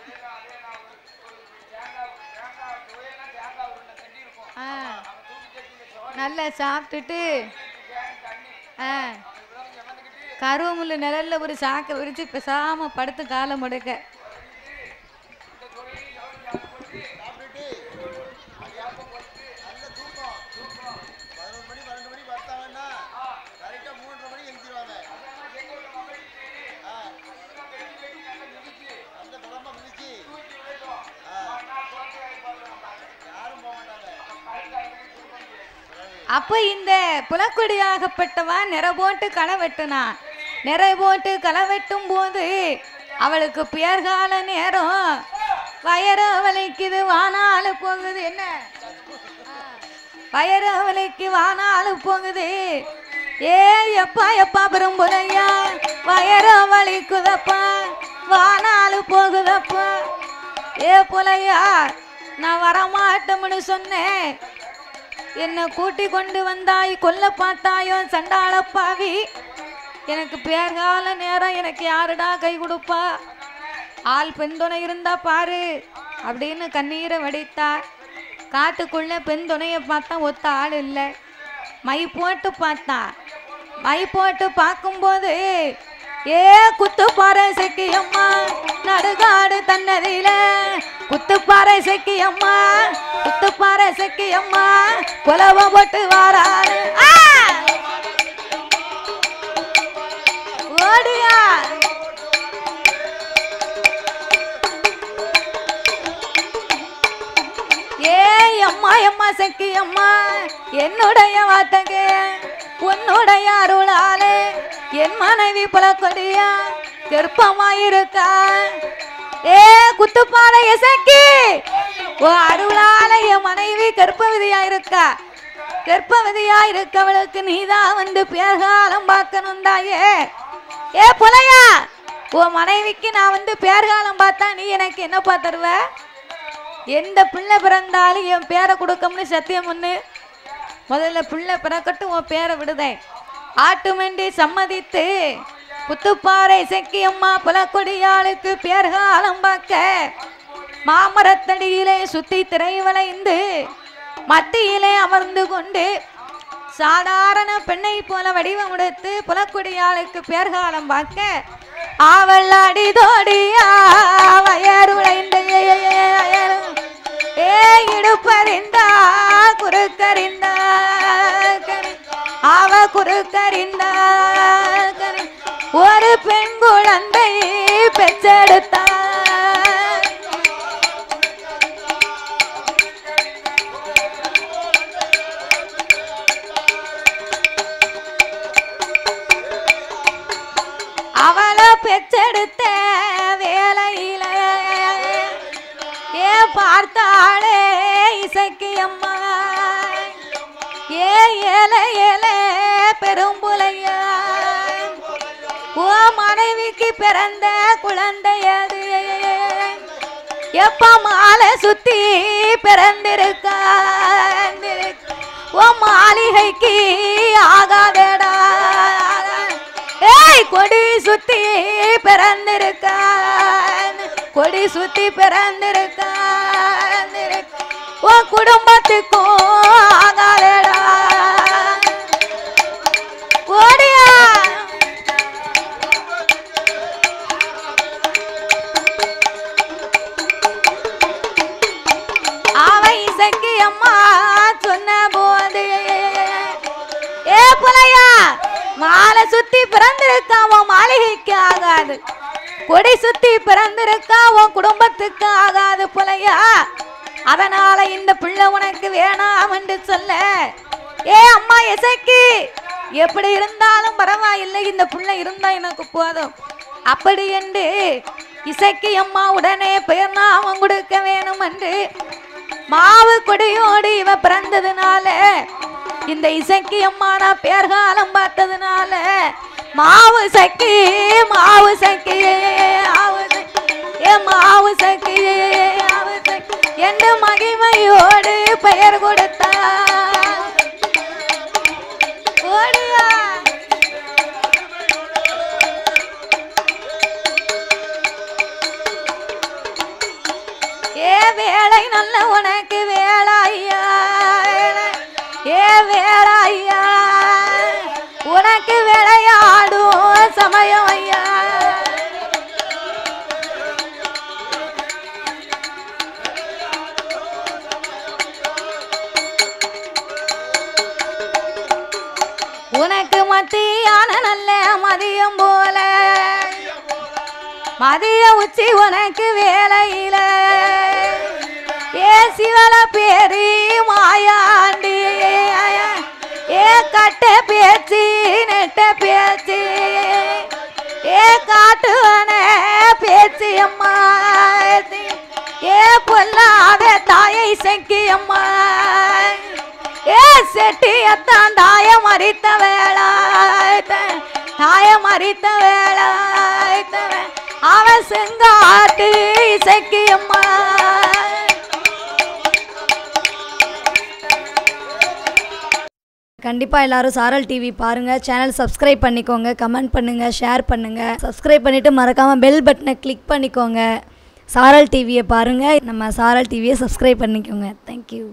நல்லா சாப்பிட்டுட்டு கருவமுள்ள நிழல்ல ஒரு சாக்கை விரிச்சு பேசாம படுத்து காலை முடக்க. அப்போ இந்த புலக்குடியாகப்பட்டவா நிற போட்டு களை வெட்டுனா. நிற போட்டு களை வெட்டும் போது அவளுக்கு பேர்கால நேரம். வயறு வலிக்குது வானாலு போகுது. என்ன வயறு வலிக்கு வானாலு போகுது. ஏ எப்பா எப்பா பெரும்புலையா வயறு வலிக்குதப்பா வானாலு போகுதப்பா. ஏ புலையா, நான் வரமாட்டோம்னு சொன்னேன், என்னை கூட்டி கொண்டு வந்தாய் கொல்ல பார்த்தாயோ சண்டாளப்பாவி. எனக்கு பேர்கால நேரம், எனக்கு யாருடா கை கொடுப்பா? ஆள் பெண் துணை இருந்தா பாரு அப்படின்னு கண்ணீரை வடித்தா. காட்டுக்குள்ள பெண் துணையை பார்த்தா ஒத்த ஆள் இல்லை. மை போட்டு பார்த்தா. மை போட்டு பார்க்கும்போது ஏ குத்துப்பாறை செக்கியம்மா நடுகாடு தன்னதில குத்துப்பாறை செக்கியம்மா குத்துப்பாறை செக்கியம்மா குலவ போட்டு வாராரு. ஓ ஓடியா அம்மா அம்மா சக்கி அம்மா என்னுடைய வார்த்தக உன்னுடைய அருளாலே என் மனைவி புலக்கொடியா கர்ப்பமாயிருக்கா குத்துப்பாளைய சக்கி ஓ அருளால என் மனைவி கர்ப்பவதியா இருக்கா கர்ப்பவதியா இருக்கவளுக்கு நீதான் வந்து பேர்காலம் பார்க்கணும் தாயே புலையா உன் மனைவிக்கு நான் வந்து பேர்காலம் பார்த்தா நீ எனக்கு என்னப்பா தருவ எந்த பிள்ளை பிறந்தாலும் என் பேரை கொடுக்கணும்னு சத்தியம் ஒண்ணு முதல்ல பிள்ளை பிறக்கட்டும் உன் பேரை விடுதேன் ஆட்டுமண்டி சம்மதித்து புத்துப்பாறை செக்கியம்மா புலக்கொடியாளுக்கு பேர்காலம் பார்க்க மாமரத்தடியிலே சுத்தி திரை வளைந்து மத்தியிலே அமர்ந்து கொண்டு சாதாரண பெண்ணை போல வடிவம் எடுத்து புலக்கொடியாளுக்கு பேர்காலம் பார்க்க ஆவல் அடிதோடியா வயருளைந்த இடுப்பறிந்தா குறுக்கறிந்தா அவ குறுக்கறிந்தா ஒரு பெண் குழந்தை பெற்றெடுத்தா அவளை பெற்றெடுத்த வேலையில பார்த்தாளே இசக்கியம்மா ஏல ஏல பெரும்புலையா ஓ மனைவிக்கு பிறந்த குழந்தையது எப்ப மாலை சுத்தி பிறந்திருக்கா ஓ மாளிகைக்கு ஆகாதடா கொடி சுத்தி பிறந்திருக்கா கொடி சுத்தி பிறந்திருக்கா உன் குடும்பத்துக்கும் ஆகாதடா ஓடியா அவ இசக்கி அம்மா சொன்ன போது புலையா மாலை சுத்தி பிறந்திருக்கா உன் மாளிகைக்கு ஆகாது கொடி சுத்தி பிறந்திருக்கா உன் குடும்பத்துக்கு ஆகாது புலையா அதனால இந்த பிள்ளை உனக்கு வேணாம் என்று சொல்ல அம்மா இசக்கி எப்படி இருந்தாலும் பரவாயில்லை இந்த பிள்ளை இருந்தா எனக்கு போதும் அப்படி என்று இசக்கி அம்மா உடனே பெயர் நாமம் கொடுக்க வேணும் என்று மாவு கொடியோடு இவ பிறந்ததுனால இந்த இசக்கி அம்மா நான் பேர்காலம் பார்த்ததுனால மாவு சக்கி மாவு சக்கி மாவு சக்கி என்று மகிமையோடு பெயர் கொடுத்தா ஓடியா வேலை நல்ல உனக்கு வேலையா வேலையா உனக்கு விளையாடும் சமயம் ஐயா உனக்கு மத்தியான நல்ல மதியம் போல மதிய உச்சி உனக்கு வேலையில சிவல பேரி மாயாண்டி கட்ட பேச்சு நெட்ட பேச்சு காட்டுவன பேச்சு அம்மா பொல்லாத தாயை செக்கி அம்மா செட்டியத்தான் தாய மறித்த வேளா தாய மறித்த வேளா அவ செங்காட்டு இசக்கி அம்மா கண்டிப்பாக எல்லாரும் சாரல் டிவி பாருங்கள். சேனல் சப்ஸ்கிரைப் பண்ணிக்கோங்க, கமெண்ட் பண்ணுங்கள், ஷேர் பண்ணுங்கள். சப்ஸ்கிரைப் பண்ணிவிட்டு மறக்காமல் பெல் பட்டனை கிளிக் பண்ணிக்கோங்க. சாரல் டிவியை பாருங்கள், நம்ம சாரல் டிவியை சப்ஸ்கிரைப் பண்ணிக்கோங்க. தேங்க்யூ.